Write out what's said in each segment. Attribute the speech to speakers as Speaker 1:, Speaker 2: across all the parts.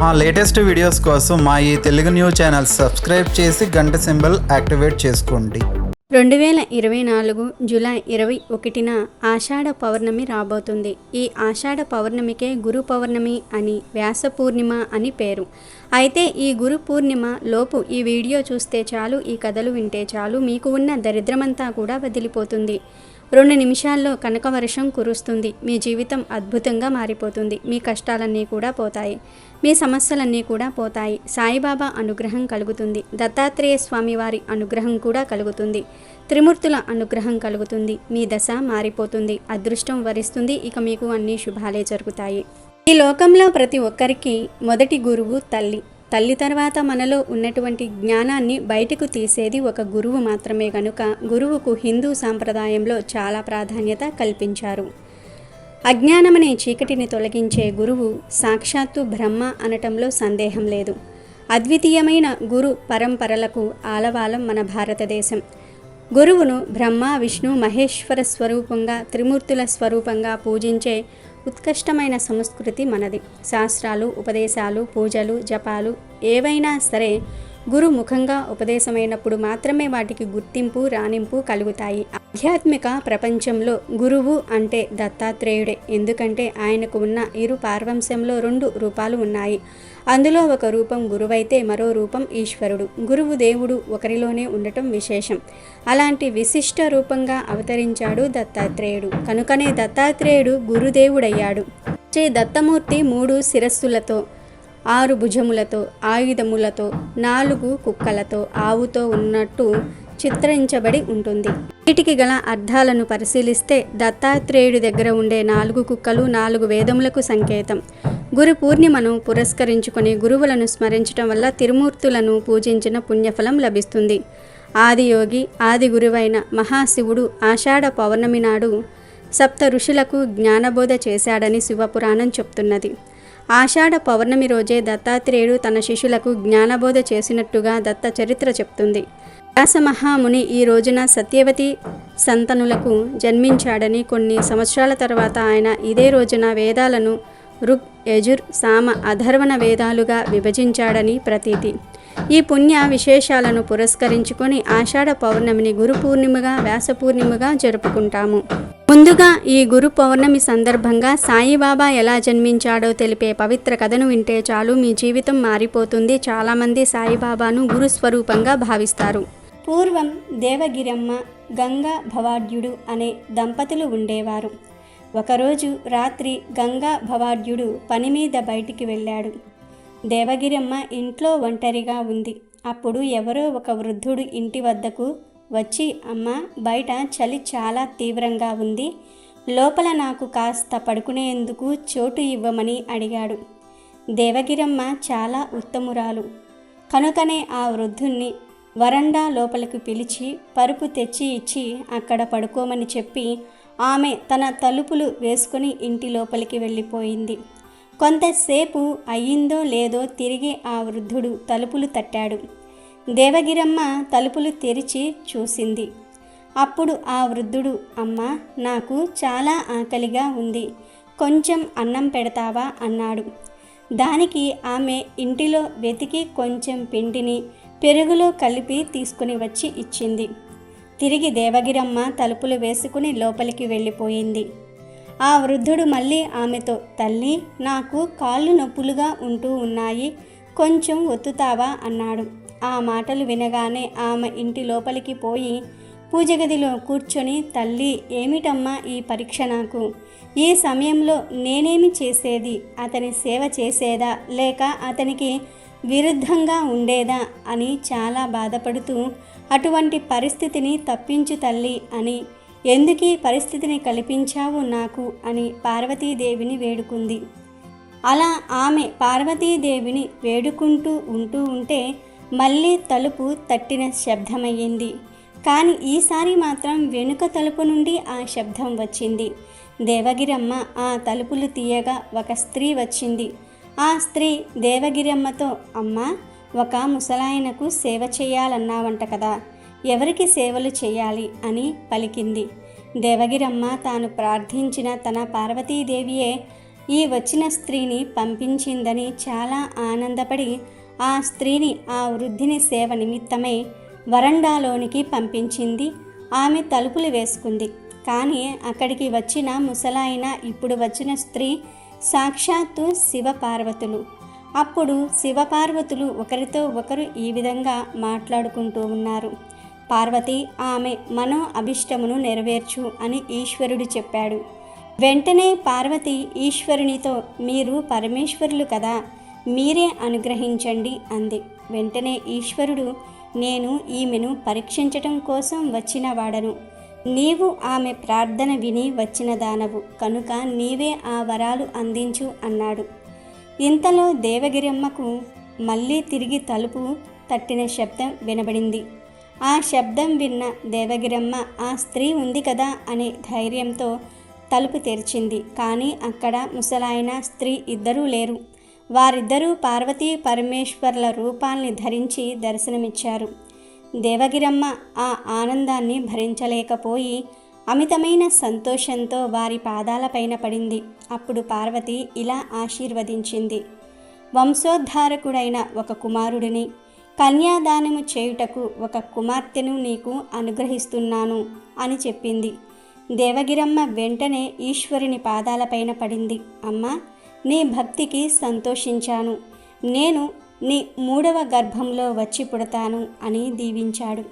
Speaker 1: మా latest videos కోసం మా ఈ తెలుగు న్యూస్ ఛానల్ సబ్స్క్రైబ్ చేసి గంట సింబల్ యాక్టివేట్ చేసుకోండి.
Speaker 2: 2024 జూలై 21న ఆషాఢ పౌర్ణమి రాబోతుంది. ఈ ఆషాఢ పౌర్ణమికే గురు పౌర్ణమి అని, వ్యాస పూర్ణిమ అని పేరు. అయితే ఈ గురు పూర్ణిమ లోపు ఈ వీడియో చూస్తే చాలు, ఈ కథలు వింటే చాలు, మీకు ఉన్న దరిద్రమంతా కూడా వదిలిపోతుంది. 2 నిమిషాల్లో కనకవర్షం కురుస్తుంది. మీ జీవితం అద్భుతంగా మారిపోతుంది. మీ కష్టాలన్నీ కూడా పోతాయి. మీ సమస్యలన్నీ కూడా పోతాయి. సాయిబాబా అనుగ్రహం కలుగుతుంది. దత్తాత్రేయ స్వామి వారి అనుగ్రహం కూడా కలుగుతుంది. త్రిమూర్తుల అనుగ్రహం కలుగుతుంది. మీ దశ మారిపోతుంది. అదృష్టం వరిస్తుంది. ఇక మీకు అన్ని శుభాలే జరుగుతాయి. ఈ లోకంలో ప్రతి ఒక్కరికి మొదటి గురువు తల్లి. తల్లి తర్వాత మనలో ఉన్నటువంటి జ్ఞానాన్ని బయటకు తీసేది ఒక గురువు మాత్రమే కనుక గురువుకు హిందూ సాంప్రదాయంలో చాలా ప్రాధాన్యత కల్పించారు. అజ్ఞానమనే చీకటిని తొలగించే గురువు సాక్షాత్తు బ్రహ్మ అనటంలో సందేహం లేదు. అద్వితీయమైన గురు పరంపరలకు ఆలవాలం మన భారతదేశం. గురువును బ్రహ్మ, విష్ణు, మహేశ్వర స్వరూపంగా, త్రిమూర్తుల స్వరూపంగా పూజించే ఉత్కృష్టమైన సంస్కృతి మనది. శాస్త్రాలు, ఉపదేశాలు, పూజలు, జపాలు ఏవైనా సరే గురు ముఖంగా ఉపదేశమైనప్పుడు మాత్రమే వాటికి గుర్తింపు, రాణింపు కలుగుతాయి. ఆధ్యాత్మిక ప్రపంచంలో గురువు అంటే దత్తాత్రేయుడే. ఎందుకంటే ఆయనకు ఉన్న ఇరు పార్వంశంలో 2 రూపాలు ఉన్నాయి. అందులో ఒక రూపం గురువైతే మరో రూపం ఈశ్వరుడు. గురువు దేవుడు ఒకరిలోనే ఉండటం విశేషం. అలాంటి విశిష్ట రూపంగా అవతరించాడు దత్తాత్రేయుడు. కనుకనే దత్తాత్రేయుడు గురుదేవుడయ్యాడు. శ్రీ దత్తమూర్తి 3 శిరస్సులతో, 6 భుజములతో, ఆయుధములతో, 4 కుక్కలతో, ఆవుతో ఉన్నట్టు చిత్రించబడి ఉంటుంది. వీటికి గల అర్థాలను పరిశీలిస్తే దత్తాత్రేయుడి దగ్గర ఉండే 4 కుక్కలు 4 వేదములకు సంకేతం. గురు పూర్ణిమను పురస్కరించుకొని గురువులను స్మరించడం వల్ల తిరుమూర్తులను పూజించిన పుణ్యఫలం లభిస్తుంది. ఆదియోగి, ఆది గురువైన మహాశివుడు ఆషాఢ పౌర్ణమి నాడు 7 ఋషులకు జ్ఞానబోధ చేశాడని శివపురాణం చెప్తున్నది. ఆషాఢ పౌర్ణమి రోజే దత్తాత్రేయుడు తన శిష్యులకు జ్ఞానబోధ చేసినట్టుగా దత్త చరిత్ర చెప్తుంది. వ్యాసమహాముని ఈ రోజున సత్యవతి సంతనులకు జన్మించాడని, కొన్ని సంవత్సరాల తర్వాత ఆయన ఇదే రోజున వేదాలను ఋగ్, యజుర్, సామ, అథర్వణ వేదాలుగా విభజించాడని ప్రతీతి. ఈ పుణ్య విశేషాలను పురస్కరించుకొని ఆషాఢ పౌర్ణమిని గురు పూర్ణిమగా, వ్యాస పూర్ణిమగా జరుపుకుంటాము. ముందుగా ఈ గురు పౌర్ణమి సందర్భంగా సాయిబాబా ఎలా జన్మించాడో తెలిపే పవిత్ర కథను వింటే చాలు, మీ జీవితం మారిపోతుంది. చాలామంది సాయిబాబాను గురు స్వరూపంగా భావిస్తారు. పూర్వం దేవగిరమ్మ, గంగా భవాఢ్యుడు అనే దంపతులు ఉండేవారు. ఒకరోజు రాత్రి గంగా భవాఢ్యుడు పని మీద బయటికి వెళ్ళాడు. దేవగిరమ్మ ఇంట్లో ఒంటరిగా ఉంది. అప్పుడు ఎవరో ఒక వృద్ధుడు ఇంటి వద్దకు వచ్చి, అమ్మ, బయట చలి చాలా తీవ్రంగా ఉంది, లోపల నాకు కాస్త పడుకునేందుకు చోటు ఇవ్వమని అడిగాడు. దేవగిరమ్మ చాలా ఉత్తమురాలు కనుకనే ఆ వృద్ధుణ్ణి వరండా లోపలికి పిలిచి పరుపు తెచ్చి ఇచ్చి అక్కడ పడుకోమని చెప్పి ఆమె తన తలుపులు వేసుకుని ఇంటి లోపలికి వెళ్ళిపోయింది. కొంతసేపు అయ్యిందో లేదో తిరిగి ఆ వృద్ధుడు తలుపులు తట్టాడు. దేవగిరమ్మ తలుపులు తెరిచి చూసింది. అప్పుడు ఆ వృద్ధుడు, అమ్మా, నాకు చాలా ఆకలిగా ఉంది, కొంచెం అన్నం పెడతావా అన్నాడు. దానికి ఆమె ఇంటిలో వెతికి కొంచెం పిండిని పెరుగులో కలిపి తీసుకుని వచ్చి ఇచ్చింది. తిరిగి దేవగిరమ్మ తలుపులు వేసుకుని లోపలికి వెళ్ళిపోయింది. ఆ వృద్ధుడు మళ్ళీ ఆమెతో, తల్లి, నాకు కాళ్ళు నొప్పులుగా ఉంటూ ఉన్నాయి, కొంచెం ఒత్తుతావా అన్నాడు. ఆ మాటలు వినగానే ఆమె ఇంటి లోపలికి పోయి పూజగదిలో కూర్చొని, తల్లి, ఏమిటమ్మా ఈ పరీక్ష నాకు? ఈ సమయంలో నేనేమి చేసేది? అతని సేవ చేసేదా లేక అతనికి విరుద్ధంగా ఉండేదా అని చాలా బాధపడుతూ, అటువంటి పరిస్థితిని తప్పించు తల్లి అని, ఎందుకీ పరిస్థితిని కల్పించావు నాకు అని పార్వతీదేవిని వేడుకుంది. అలా ఆమె పార్వతీదేవిని వేడుకుంటూ ఉంటే మళ్ళీ తలుపు తట్టిన శబ్దమయ్యింది. కానీ ఈసారి మాత్రం వెనుక తలుపు నుండి ఆ శబ్దం వచ్చింది. దేవగిరమ్మ ఆ తలుపులు తీయగా ఒక స్త్రీ వచ్చింది. ఆ స్త్రీ దేవగిరమ్మతో, అమ్మా, ఒక ముసలాయనకు సేవ చేయాలన్నావంట కదా, ఎవరికి సేవలు చేయాలి అని పలికింది. దేవగిరమ్మ తాను ప్రార్థించిన తన పార్వతీదేవియే ఈ వచ్చిన స్త్రీని పంపించిందని చాలా ఆనందపడి ఆ స్త్రీని ఆ వృద్ధిని సేవ నిమిత్తమై వరండాలోనికి పంపించింది. ఆమె తలుపులు వేసుకుంది. కానీ అక్కడికి వచ్చిన ముసలాయన ఇప్పుడు వచ్చిన స్త్రీ సాక్షాత్తు శివపార్వతులు. అప్పుడు శివపార్వతులు ఒకరితో ఒకరు ఈ విధంగా మాట్లాడుకుంటూ ఉన్నారు. పార్వతి, ఆమె మనో అభిష్టమును నెరవేర్చు అని ఈశ్వరుడు చెప్పాడు. వెంటనే పార్వతి ఈశ్వరునితో, మీరు పరమేశ్వరులు కదా, మీరే అనుగ్రహించండి అంది. వెంటనే ఈశ్వరుడు, నేను ఈమెను పరీక్షించటం కోసం వచ్చిన వాడను. నీవు ఆమె ప్రార్థన విని వచ్చిన దానవు కనుక నీవే ఆ వరాలు అందించు అన్నాడు. ఇంతలో దేవగిరమ్మకు మళ్ళీ తిరిగి తలుపు తట్టిన శబ్దం వినబడింది. ఆ శబ్దం విన్న దేవగిరమ్మ ఆ స్త్రీ ఉంది కదా అనే ధైర్యంతో తలుపు తెరిచింది. కానీ అక్కడ ముసలాయన స్త్రీ ఇద్దరూ లేరు. వారిద్దరూ పార్వతీ పరమేశ్వర్ల రూపాల్ని ధరించి దర్శనమిచ్చారు. దేవగిరమ్మ ఆ ఆనందాన్ని భరించలేకపోయి అమితమైన సంతోషంతో వారి పాదాలపైన పడింది. అప్పుడు పార్వతి ఇలా ఆశీర్వదించింది. వంశోద్ధారకుడైన ఒక కుమారుడిని, కన్యాదానము చేయుటకు ఒక కుమార్తెను నీకు అనుగ్రహిస్తున్నాను అని చెప్పింది. దేవగిరమ్మ వెంటనే ఈశ్వరుని పాదాలపైన పడింది. అమ్మా, నీ భక్తికి సంతోషించాను. నేను నీ 3వ గర్భంలో వచ్చి పుడతాను అని దీవించాడు.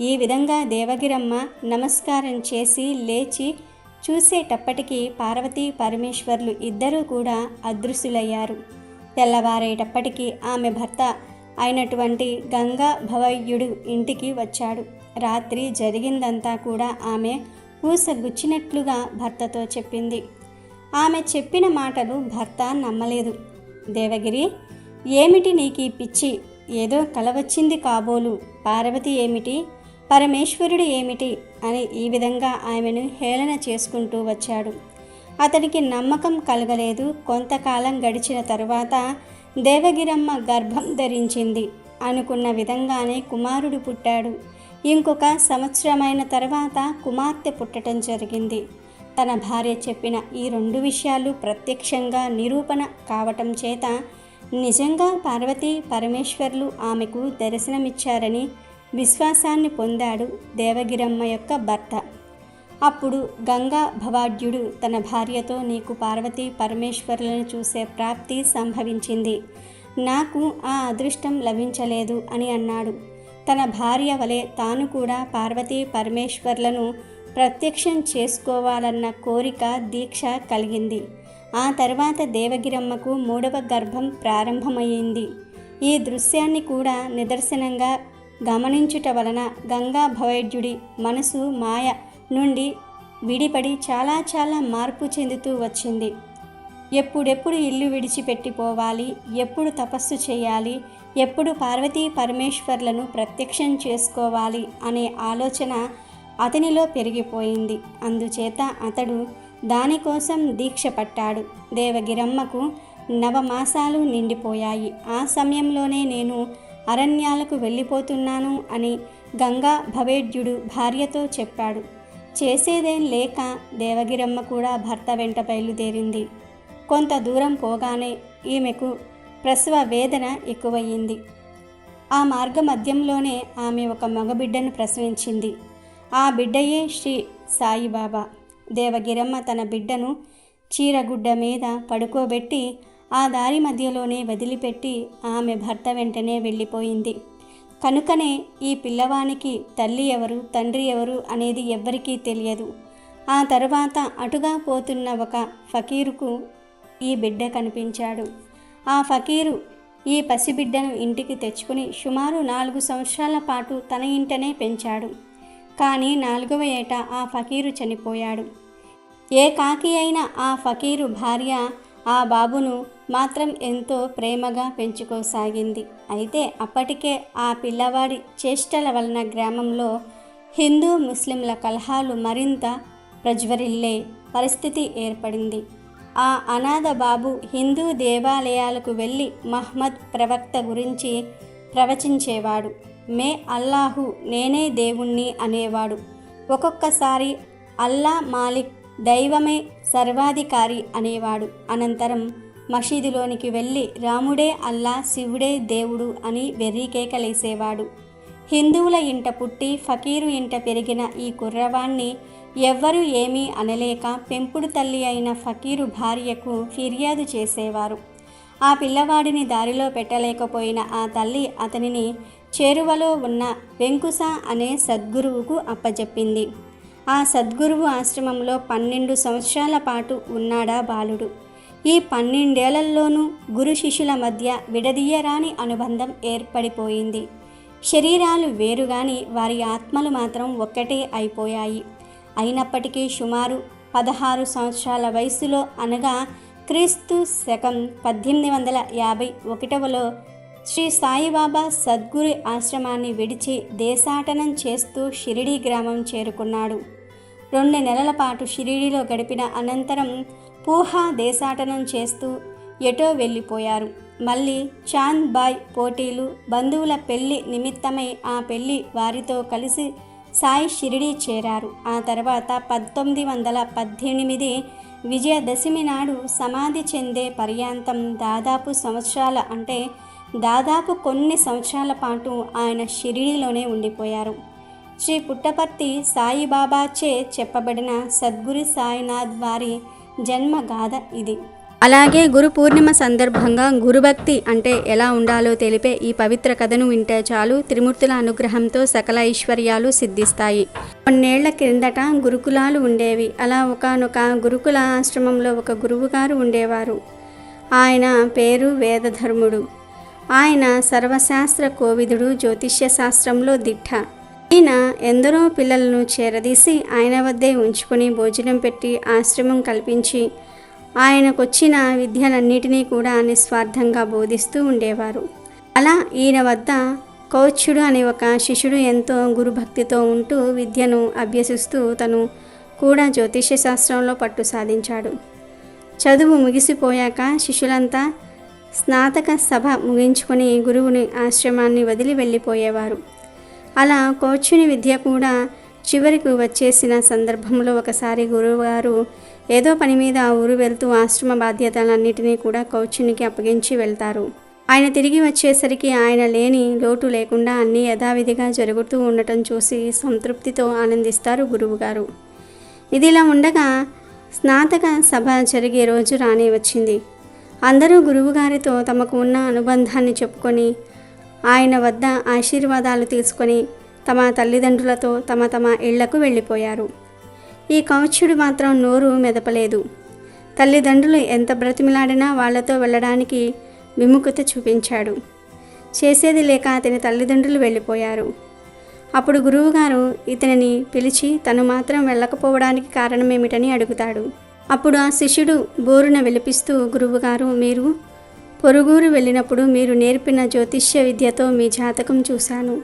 Speaker 2: ఈ విధంగా దేవగిరమ్మ నమస్కారం చేసి లేచి చూసేటప్పటికీ పార్వతీ పరమేశ్వర్లు ఇద్దరూ కూడా అదృశ్యులయ్యారు. తెల్లవారేటప్పటికీ ఆమె భర్త అయినటువంటి గంగా భవయ్యుడు ఇంటికి వచ్చాడు. రాత్రి జరిగిందంతా కూడా ఆమె ఊసగుచ్చినట్లుగా భర్తతో చెప్పింది. ఆమె చెప్పిన మాటలు భర్త నమ్మలేదు. దేవగిరి, ఏమిటి నీకీ పిచ్చి? ఏదో కల వచ్చింది కాబోలు. పార్వతి ఏమిటి, పరమేశ్వరుడు ఏమిటి అని ఈ విధంగా ఆమెను హేళన చేసుకుంటూ వచ్చాడు. అతనికి నమ్మకం కలగలేదు. కొంతకాలం గడిచిన తరువాత దేవగిరమ్మ గర్భం ధరించింది. అనుకున్న విధంగానే కుమారుడు పుట్టాడు. ఇంకొక సంవత్సరమైన తర్వాత కుమార్తె పుట్టడం జరిగింది. తన భార్య చెప్పిన ఈ 2 విషయాలు ప్రత్యక్షంగా నిరూపణ కావటం చేత నిజంగా పార్వతీ పరమేశ్వర్లు ఆమెకు దర్శనమిచ్చారని విశ్వాసాన్ని పొందాడు దేవగిరమ్మ యొక్క భర్త. అప్పుడు గంగా భవాఢ్యుడు తన భార్యతో, నీకు పార్వతీ పరమేశ్వరులను చూసే ప్రాప్తి సంభవించింది, నాకు ఆ అదృష్టం లభించలేదు అని అన్నాడు. తన భార్య వలె తాను కూడా పార్వతీ పరమేశ్వర్లను ప్రత్యక్షం చేసుకోవాలన్న కోరిక, దీక్ష కలిగింది. ఆ తర్వాత దేవగిరమ్మకు 3వ గర్భం ప్రారంభమైంది. ఈ దృశ్యాన్ని కూడా నిదర్శనంగా గమనించుట వలన గంగా భవైద్యుడి మనసు మాయ నుండి విడిపడి చాలా మార్పు చెందుతూ వచ్చింది. ఎప్పుడెప్పుడు ఇల్లు విడిచిపెట్టిపోవాలి, ఎప్పుడు తపస్సు చేయాలి, ఎప్పుడు పార్వతీ పరమేశ్వర్లను ప్రత్యక్షం చేసుకోవాలి అనే ఆలోచన అతనిలో పెరిగిపోయింది. అందుచేత అతడు దానికోసం దీక్ష పట్టాడు. దేవగిరమ్మకు 9 మాసాలు నిండిపోయాయి. ఆ సమయంలోనే నేను అరణ్యాలకు వెళ్ళిపోతున్నాను అని గంగా భవేద్యుడు భార్యతో చెప్పాడు. చేసేదేం లేక దేవగిరమ్మ కూడా భర్త వెంట బయలుదేరింది. కొంత దూరం పోగానే ఈమెకు ప్రసవ వేదన ఎక్కువయ్యింది. ఆ మార్గ మధ్యంలోనే ఆమె ఒక మగబిడ్డను ప్రసవించింది. ఆ బిడ్డయే శ్రీ సాయిబాబా. దేవగిరమ్మ తన బిడ్డను చీరగుడ్డ మీద పడుకోబెట్టి ఆ దారి మధ్యలోనే వదిలిపెట్టి ఆమె భర్త వెంటనే వెళ్ళిపోయింది. కనుకనే ఈ పిల్లవానికి తల్లి ఎవరు, తండ్రి ఎవరు అనేది ఎవ్వరికీ తెలియదు. ఆ తర్వాత అటుగా పోతున్న ఒక ఫకీరుకు ఈ బిడ్డ కనిపించాడు. ఆ ఫకీరు ఈ పసిబిడ్డను ఇంటికి తెచ్చుకుని సుమారు 4 సంవత్సరాల పాటు తన ఇంటనే పెంచాడు. కానీ 4వ ఏట ఆ ఫకీరు చనిపోయాడు. ఏకాకి అయిన ఆ ఫకీరు భార్య ఆ బాబును మాత్రం ఎంతో ప్రేమగా పెంచుకోసాగింది. అయితే అప్పటికే ఆ పిల్లవాడి చేష్టల వలన గ్రామంలో హిందూ ముస్లింల కలహాలు మరింత ప్రజ్వరిల్లే పరిస్థితి ఏర్పడింది. ఆ అనాథ బాబు హిందూ దేవాలయాలకు వెళ్ళి మహ్మద్ ప్రవక్త గురించి ప్రవచించేవాడు. మే అల్లాహు, నేనే దేవుణ్ణి అనేవాడు. ఒక్కొక్కసారి అల్లా మాలిక్, దైవమే సర్వాధికారి అనేవాడు. అనంతరం మసీదులోనికి వెళ్ళి రాముడే అల్లా, శివుడే దేవుడు అని వెర్రికేకలేసేవాడు. హిందువుల ఇంట పుట్టి ఫకీరు ఇంట పెరిగిన ఈ కుర్రవాణ్ణి ఎవ్వరూ ఏమీ అనలేక పెంపుడు తల్లి అయిన ఫకీరు భార్యకు ఫిర్యాదు చేసేవారు. ఆ పిల్లవాడిని దారిలో పెట్టలేకపోయిన ఆ తల్లి అతనిని చేరువలో ఉన్న వెంకుస అనే సద్గురువుకు అప్పచెప్పింది. ఆ సద్గురువు ఆశ్రమంలో 12 సంవత్సరాల పాటు ఉన్నాడా బాలుడు. ఈ 12 ఏళ్లలోనూ గురు శిష్యుల మధ్య విడదీయరాని అనుబంధం ఏర్పడిపోయింది. శరీరాలు వేరుగాని వారి ఆత్మలు మాత్రం ఒక్కటే అయిపోయాయి. అయినప్పటికీ సుమారు 16 సంవత్సరాల వయసులో అనగా క్రీస్తు శకం 1851లో శ్రీ సాయిబాబా సద్గురు ఆశ్రమాన్ని విడిచి దేశాటనం చేస్తూ షిరిడీ గ్రామం చేరుకున్నాడు. 2 నెలల పాటు షిరిడీలో గడిపిన అనంతరం పూహా దేశాటనం చేస్తూ ఎటో వెళ్ళిపోయారు. మళ్ళీ చాంద్ బాయ్ పోటీలు, బంధువుల పెళ్లి నిమిత్తమై ఆ పెళ్లి వారితో కలిసి సాయి షిరిడీ చేరారు. ఆ తర్వాత 1918 విజయదశమి నాడు సమాధి చెందే పర్యాంతం దాదాపు కొన్ని సంవత్సరాల పాటు ఆయన షిరిడీలోనే ఉండిపోయారు. శ్రీ పుట్టపర్తి సాయిబాబాచే చెప్పబడిన సద్గురు సాయినాథ్ వారి జన్మగాథ ఇది. అలాగే గురు పూర్ణిమ సందర్భంగా గురుభక్తి అంటే ఎలా ఉండాలో తెలిపే ఈ పవిత్ర కథను వింటే చాలు, త్రిమూర్తుల అనుగ్రహంతో సకల ఐశ్వర్యాలు సిద్ధిస్తాయి. కొన్నేళ్ల క్రిందట గురుకులాలు ఉండేవి. అలా ఒకానొక గురుకుల ఆశ్రమంలో ఒక గురువుగారు ఉండేవారు. ఆయన పేరు వేదధర్ముడు. ఆయన సర్వశాస్త్ర కోవిదుడు, జ్యోతిష్య శాస్త్రంలో దిట్ట. ఈయన ఎందరో పిల్లలను చేరదీసి ఆయన వద్దే ఉంచుకొని భోజనం పెట్టి ఆశ్రమం కల్పించి ఆయనకొచ్చిన విద్యలన్నిటినీ కూడా నిస్వార్థంగా బోధిస్తూ ఉండేవారు. అలా ఈయన వద్ద కౌత్సుడు అనే ఒక శిష్యుడు ఎంతో గురుభక్తితో ఉంటూ విద్యను అభ్యసిస్తూ తను కూడా జ్యోతిష్య శాస్త్రంలో పట్టు సాధించాడు. చదువు ముగిసిపోయాక శిష్యులంతా స్నాతక సభ ముగించుకొని గురువుని ఆశ్రమాన్ని వదిలి వెళ్ళిపోయేవారు. అలా కౌత్సుని విద్య కూడా చివరికి వచ్చేసిన సందర్భంలో ఒకసారి గురువుగారు ఏదో పని మీద ఆ ఊరు వెళ్తూ ఆశ్రమ బాధ్యతలన్నిటినీ కూడా కౌత్సునికి అప్పగించి వెళ్తారు. ఆయన తిరిగి వచ్చేసరికి ఆయన లేని లోటు లేకుండా అన్నీ యథావిధిగా జరుగుతూ ఉండటం చూసి సంతృప్తితో ఆనందిస్తారు గురువుగారు. ఇదిలా ఉండగా స్నాతక సభ జరిగే రోజు రానే వచ్చింది. అందరూ గురువుగారితో తమకు ఉన్న అనుబంధాన్ని చెప్పుకొని ఆయన వద్ద ఆశీర్వాదాలు తీసుకొని తమ తల్లిదండ్రులతో తమ ఇళ్లకు వెళ్ళిపోయారు. ఈ కౌత్సుడు మాత్రం నోరు మెదపలేదు. తల్లిదండ్రులు ఎంత బ్రతిమిలాడినా వాళ్లతో వెళ్ళడానికి విముఖత చూపించాడు. చేసేది లేక అతని తల్లిదండ్రులు వెళ్ళిపోయారు. అప్పుడు గురువుగారు ఇతనిని పిలిచి తను మాత్రం వెళ్ళకపోవడానికి కారణమేమిటని అడుగుతాడు. అప్పుడు ఆ శిష్యుడు బోరున విలపిస్తూ, గురువుగారు, మీరు పొరుగురు వెళ్ళినప్పుడు మీరు నేర్పిన జ్యోతిష్య విద్యతో మీ జాతకం చూశాను.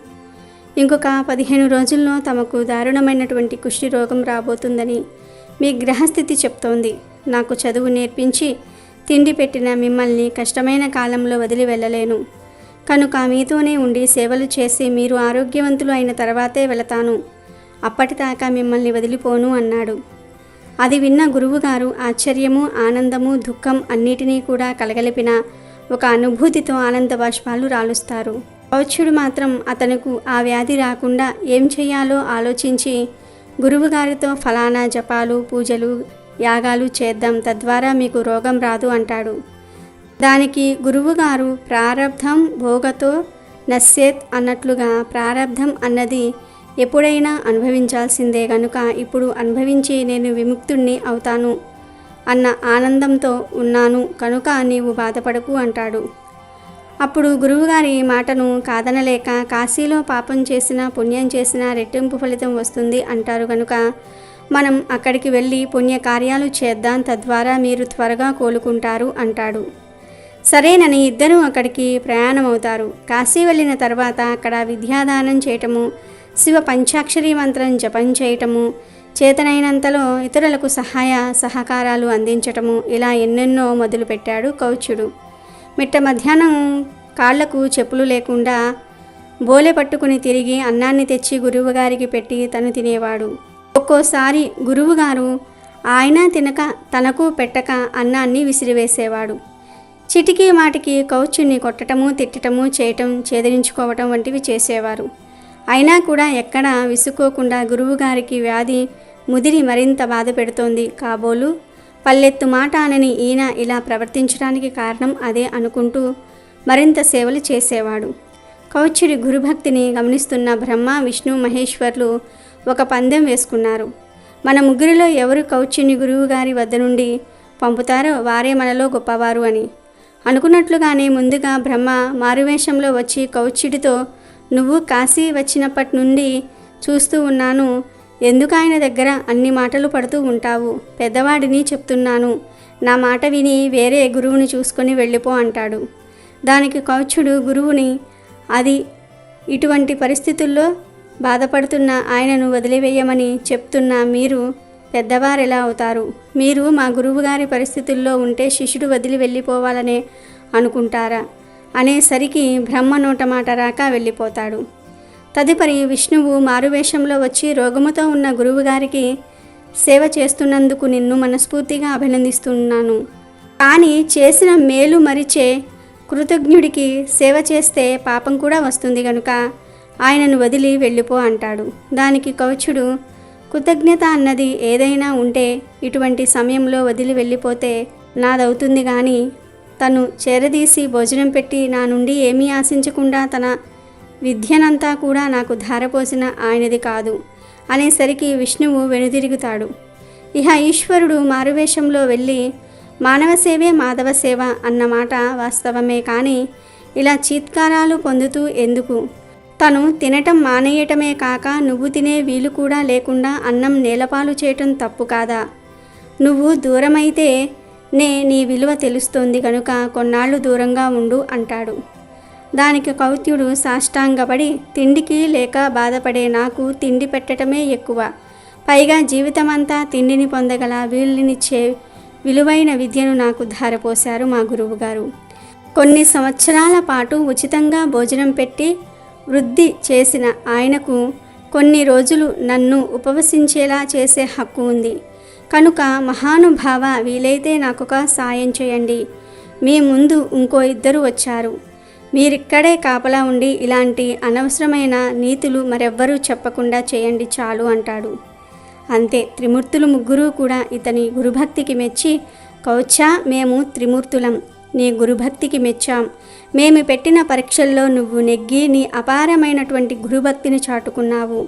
Speaker 2: ఇంకొక 15 రోజుల్లో తమకు దారుణమైనటువంటి కుష్టి రోగం రాబోతుందని మీ గ్రహస్థితి చెప్తోంది. నాకు చదువు నేర్పించి తిండి పెట్టిన మిమ్మల్ని కష్టమైన కాలంలో వదిలి వెళ్ళలేను. కనుక మీతోనే ఉండి సేవలు చేసి మీరు ఆరోగ్యవంతులు అయిన తర్వాతే వెళతాను. అప్పటిదాకా మిమ్మల్ని వదిలిపోను అన్నాడు. అది విన్న గురువుగారు ఆశ్చర్యము, ఆనందము, దుఃఖం అన్నిటినీ కూడా కలగలిపిన ఒక అనుభూతితో ఆనంద బాష్పాలు రాలుస్తారు. కౌత్సుడు మాత్రం అతనుకు ఆ వ్యాధి రాకుండా ఏం చేయాలో ఆలోచించి గురువుగారితో ఫలానా జపాలు, పూజలు, యాగాలు చేద్దాం, తద్వారా మీకు రోగం రాదు అంటాడు. దానికి గురువుగారు ప్రారబ్ధం భోగతో నశ్యేత్ అన్నట్లుగా ప్రారబ్ధం అన్నది ఎప్పుడైనా అనుభవించాల్సిందే గనుక ఇప్పుడు అనుభవించి నేను విముక్తుణ్ణి అవుతాను అన్న ఆనందంతో ఉన్నాను కనుక నీవు బాధపడకు అంటాడు. అప్పుడు గురువుగారి మాటను కాదనలేక కాశీలో పాపం చేసినా పుణ్యం చేసినా రెట్టింపు ఫలితం వస్తుంది అంటారు కనుక మనం అక్కడికి వెళ్ళి పుణ్యకార్యాలు చేద్దాం, తద్వారా మీరు త్వరగా కోలుకుంటారు అంటాడు. సరేనని ఇద్దరూ అక్కడికి ప్రయాణమవుతారు. కాశీ వెళ్ళిన తర్వాత అక్కడ విద్యాదానం చేయటము, శివ పంచాక్షరి మంత్రం జపం చేయటము, చేతనైనంతలో ఇతరులకు సహాయ సహకారాలు అందించటము, ఇలా ఎన్నెన్నో మొదలుపెట్టాడు కౌత్సుడు. మిట్ట మధ్యాహ్నం కాళ్లకు చెప్పులు లేకుండా బోలె పట్టుకుని తిరిగి అన్నాన్ని తెచ్చి గురువుగారికి పెట్టి తను తినేవాడు. ఒక్కోసారి గురువుగారు ఆయన తినక తనకు పెట్టక అన్నాన్ని విసిరివేసేవాడు. చిటికీ మాటికి కౌచుని కొట్టటము, తిట్టటము, చేయటం, చేదరించుకోవటం వంటివి చేసేవారు. అయినా కూడా ఎక్కడా విసుక్కోకుండా గురువుగారికి వ్యాధి ముదిరి మరింత బాధ పెడుతోంది కాబోలు పల్లెత్తు మాట అనని ఈయన ఇలా ప్రవర్తించడానికి కారణం అదే అనుకుంటూ మరింత సేవలు చేసేవాడు. కౌచుడి గురుభక్తిని గమనిస్తున్న బ్రహ్మ, విష్ణు, మహేశ్వర్లు ఒక పందెం వేసుకున్నారు. మన ముగ్గురిలో ఎవరు కౌచుని గురువుగారి వద్ద నుండి పంపుతారో వారే మనలో గొప్పవారు అని. అనుకున్నట్లుగానే ముందుగా బ్రహ్మ మారువేషంలో వచ్చి కౌచుడితో, నువ్వు కాశీ వచ్చినప్పటి నుండి చూస్తూ ఉన్నాను, ఎందుకు ఆయన దగ్గర అన్ని మాటలు పడుతూ ఉంటావు? పెద్దవాడిని చెప్తున్నాను, నా మాట విని వేరే గురువుని చూసుకొని వెళ్ళిపో అంటాడు. దానికి కౌచుడు గురువుని, అది ఇటువంటి పరిస్థితుల్లో బాధపడుతున్న ఆయనను వదిలివేయమని చెప్తున్నా మీరు పెద్దవారెలా అవుతారు? మీరు మా గురువుగారి పరిస్థితుల్లో ఉంటే శిష్యుడు వదిలి వెళ్ళిపోవాలనే అనుకుంటారా? అనేసరికి బ్రహ్మ నోట మాట రాక వెళ్ళిపోతాడు. తదుపరి విష్ణువు మారువేషంలో వచ్చి, రోగముతో ఉన్న గురువుగారికి సేవ చేస్తున్నందుకు నిన్ను మనస్ఫూర్తిగా అభినందిస్తున్నాను. కానీ చేసిన మేలు మరిచే కృతజ్ఞుడికి సేవ చేస్తే పాపం కూడా వస్తుంది గనుక ఆయనను వదిలి వెళ్ళిపో అంటాడు. దానికి కౌచుడు, కృతజ్ఞత అన్నది ఏదైనా ఉంటే ఇటువంటి సమయంలో వదిలి వెళ్ళిపోతే నాదవుతుంది కానీ తను చేరదీసి భోజనం పెట్టి నా నుండి ఏమీ ఆశించకుండా తన విద్యనంతా కూడా నాకు ధారపోసిన ఆయనది కాదు అనేసరికి విష్ణువు వెనుదిరుగుతాడు. ఇహ ఈశ్వరుడు మారువేషంలో వెళ్ళి మానవ సేవే మాధవ సేవ అన్నమాట వాస్తవమే, కానీ ఇలా చీత్కారాలు పొందుతూ ఎందుకు? తను తినటం మానేయటమే కాక నువ్వు తినే వీలు కూడా లేకుండా అన్నం నేలపాలు చేయటం తప్పు కాదా? నువ్వు దూరమైతే నీ విలువ తెలుస్తోంది కనుక కొన్నాళ్ళు దూరంగా ఉండు అంటాడు. దానికి కౌత్యుడు సాష్టాంగపడి, తిండికి లేక బాధపడే నాకు తిండి పెట్టడమే ఎక్కువ, పైగా జీవితమంతా తిండిని పొందగల వీళ్ళనిచ్చే విలువైన విద్యను నాకు ధారపోశారు మా గురువుగారు. కొన్ని సంవత్సరాల పాటు ఉచితంగా భోజనం పెట్టి వృద్ధి చేసిన ఆయనకు కొన్ని రోజులు నన్ను ఉపవసించేలా చేసే హక్కు ఉంది కనుక మహానుభావ, వీలైతే నాకొక సాయం చేయండి. మీ ముందు ఇంకో ఇద్దరు వచ్చారు, మీరిక్కడే కాపలా ఉండి ఇలాంటి అనవసరమైన నీతులు మరెవ్వరూ చెప్పకుండా చేయండి చాలు అంటాడు. అంతే, త్రిమూర్తులు ముగ్గురు కూడా ఇతని గురుభక్తికి మెచ్చి, కౌచా, మేము త్రిమూర్తులం, నీ గురుభక్తికి మెచ్చాం. మేము పెట్టిన పరీక్షల్లో నువ్వు నెగ్గి నీ అపారమైనటువంటి గురుభక్తిని చాటుకున్నావు,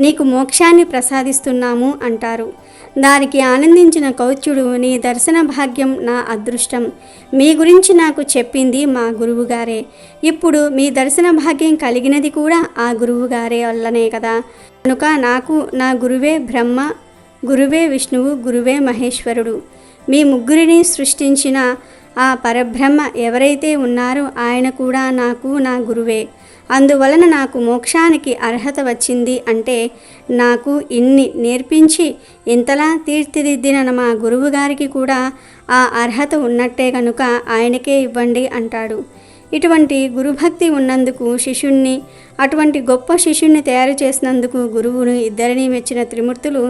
Speaker 2: నీకు మోక్షాన్ని ప్రసాదిస్తున్నాము అంటారు. దానికి ఆనందించిన కౌత్యుడు, నీ దర్శన భాగ్యం నా అదృష్టం, మీ గురించి నాకు చెప్పింది మా గురువుగారే, ఇప్పుడు మీ దర్శన భాగ్యం కలిగినది కూడా ఆ గురువుగారే వల్లనే కదా, కనుక నాకు నా గురువే బ్రహ్మ, గురువే విష్ణువు, గురువే మహేశ్వరుడు, మీ ముగ్గురిని సృష్టించిన ఆ పరబ్రహ్మ ఎవరైతే ఉన్నారో ఆయన కూడా నాకు నా గురువే. అందువలన నాకు మోక్షానికి అర్హత వచ్చింది అంటే నాకు ఇన్ని నేర్పించి ఇంతలా తీర్చిదిద్దిన మా గురువుగారికి కూడా ఆ అర్హత ఉన్నట్టే కనుక ఆయనకే ఇవ్వండి అంటాడు. ఇటువంటి గురుభక్తి ఉన్నందుకు శిష్యుణ్ణి, అటువంటి గొప్ప శిష్యుణ్ణి తయారు చేసినందుకు గురువును ఇద్దరిని మెచ్చిన త్రిమూర్తులు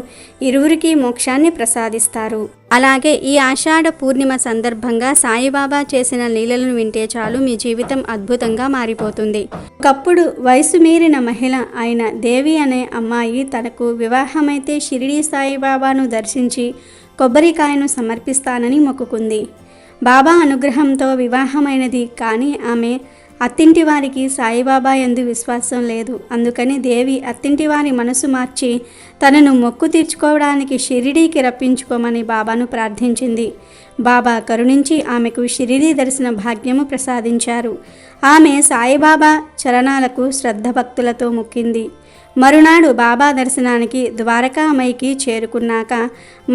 Speaker 2: ఇరువురికి మోక్షాన్ని ప్రసాదిస్తారు. అలాగే ఈ ఆషాఢ పూర్ణిమ సందర్భంగా సాయిబాబా చేసిన లీలలను వింటే చాలు మీ జీవితం అద్భుతంగా మారిపోతుంది. ఒకప్పుడు వయసు మీరిన మహిళ అయిన దేవి అనే అమ్మాయి తనకు వివాహమైతే షిరిడీ సాయిబాబాను దర్శించి కొబ్బరికాయను సమర్పిస్తానని మొక్కుకుంది. బాబా అనుగ్రహంతో వివాహమైనది. కానీ ఆమె అత్తింటి వారికి సాయిబాబా యందు విశ్వాసం లేదు. అందుకని దేవి అత్తింటి వారి మనసు మార్చి తనను మొక్కు తీర్చుకోవడానికి షిరిడీకి రప్పించుకోమని బాబాను ప్రార్థించింది. బాబా కరుణించి ఆమెకు షిరిడీ దర్శన భాగ్యము ప్రసాదించారు. ఆమె సాయిబాబా చరణాలకు శ్రద్ధభక్తులతో మొక్కింది. మరునాడు బాబా దర్శనానికి ద్వారకామైకి చేరుకున్నాక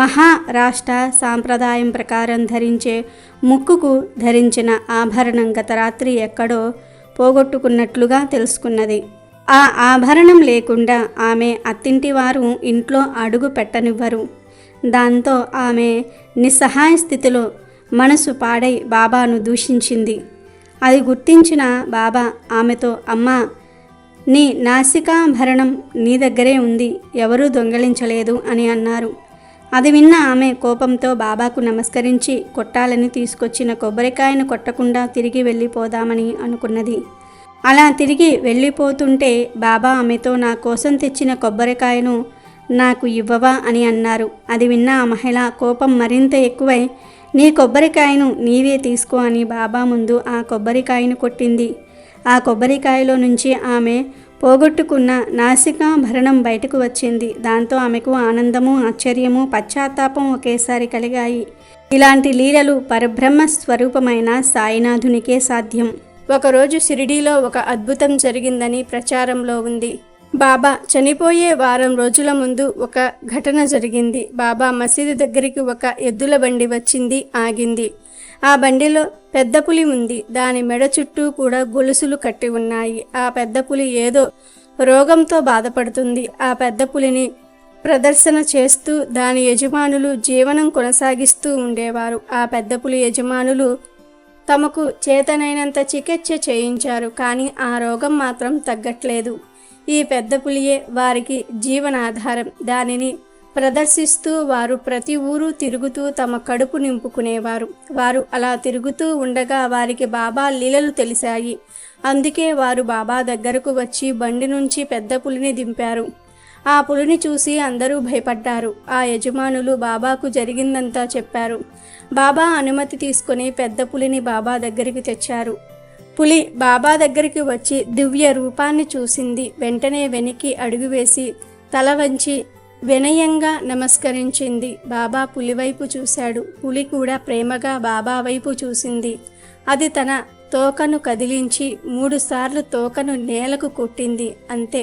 Speaker 2: మహారాష్ట్ర సాంప్రదాయం ప్రకారం ధరించే ముక్కుకు ధరించిన ఆభరణం గత రాత్రి ఎక్కడో పోగొట్టుకున్నట్లుగా తెలుసుకున్నది. ఆ ఆభరణం లేకుండా ఆమె అత్తింటి వారు ఇంట్లో అడుగు పెట్టనివ్వరు. దాంతో ఆమె నిస్సహాయ స్థితిలో మనసు పాడై బాబాను దూషించింది. అది గుర్తించిన బాబా ఆమెతో, అమ్మా, నీ నాసికాభరణం నీ దగ్గరే ఉంది, ఎవరూ దొంగలించలేదు అని అన్నారు. అది విన్న ఆమె కోపంతో బాబాకు నమస్కరించి కొట్టాలని తీసుకొచ్చిన కొబ్బరికాయను కొట్టకుండా తిరిగి వెళ్ళిపోదామని అనుకున్నది. అలా తిరిగి వెళ్ళిపోతుంటే బాబా ఆమెతో నా కోసం తెచ్చిన కొబ్బరికాయను నాకు ఇవ్వవా అని అన్నారు. అది విన్న ఆ మహిళ కోపం మరింత ఎక్కువై నీ కొబ్బరికాయను నీవే తీసుకో అని బాబా ముందు ఆ కొబ్బరికాయను కొట్టింది. ఆ కొబ్బరికాయలో నుంచి ఆమె పోగొట్టుకున్న నాసికాభరణం బయటకు వచ్చింది. దాంతో ఆమెకు ఆనందము, ఆశ్చర్యము, పశ్చాత్తాపం ఒకేసారి కలిగాయి. ఇలాంటి లీలలు పరబ్రహ్మ స్వరూపమైన సాయినాథునికే సాధ్యం. ఒకరోజు షిరిడీలో ఒక అద్భుతం జరిగిందని ప్రచారంలో ఉంది. బాబా చనిపోయే వారం రోజుల ముందు ఒక ఘటన జరిగింది. బాబా మసీదు దగ్గరికి ఒక ఎద్దుల బండి వచ్చింది, ఆగింది. ఆ బండిలో పెద్ద పులి ఉంది. దాని మెడ చుట్టూ కూడా గొలుసులు కట్టి ఉన్నాయి. ఆ పెద్ద పులి ఏదో రోగంతో బాధపడుతుంది. ఆ పెద్ద పులిని ప్రదర్శన చేస్తూ దాని యజమానులు జీవనం కొనసాగిస్తూ ఉండేవారు. ఆ పెద్ద పులి యజమానులు తమకు చేతనైనంత చికిత్స చేయించారు, కానీ ఆ రోగం మాత్రం తగ్గట్లేదు. ఈ పెద్ద పులియే వారికి జీవనాధారం. దానిని ప్రదర్శిస్తూ వారు ప్రతి ఊరు తిరుగుతూ తమ కడుపు నింపుకునేవారు. వారు అలా తిరుగుతూ ఉండగా వారికి బాబా లీలలు తెలిసాయి. అందుకే వారు బాబా దగ్గరకు వచ్చి బండి నుంచి పెద్ద పులిని దింపారు. ఆ పులిని చూసి అందరూ భయపడ్డారు. ఆ యజమానులు బాబాకు జరిగిందంతా చెప్పారు. బాబా అనుమతి తీసుకుని పెద్ద పులిని బాబా దగ్గరికి తెచ్చారు. పులి బాబా దగ్గరికి వచ్చి దివ్య రూపాన్ని చూసింది. వెంటనే వెనక్కి అడుగు వేసి తల వంచి వినయంగా నమస్కరించింది. బాబా పులి వైపు చూశాడు. పులి కూడా ప్రేమగా బాబా వైపు చూసింది. అది తన తోకను కదిలించి 3 సార్లు తోకను నేలకు కొట్టింది. అంతే,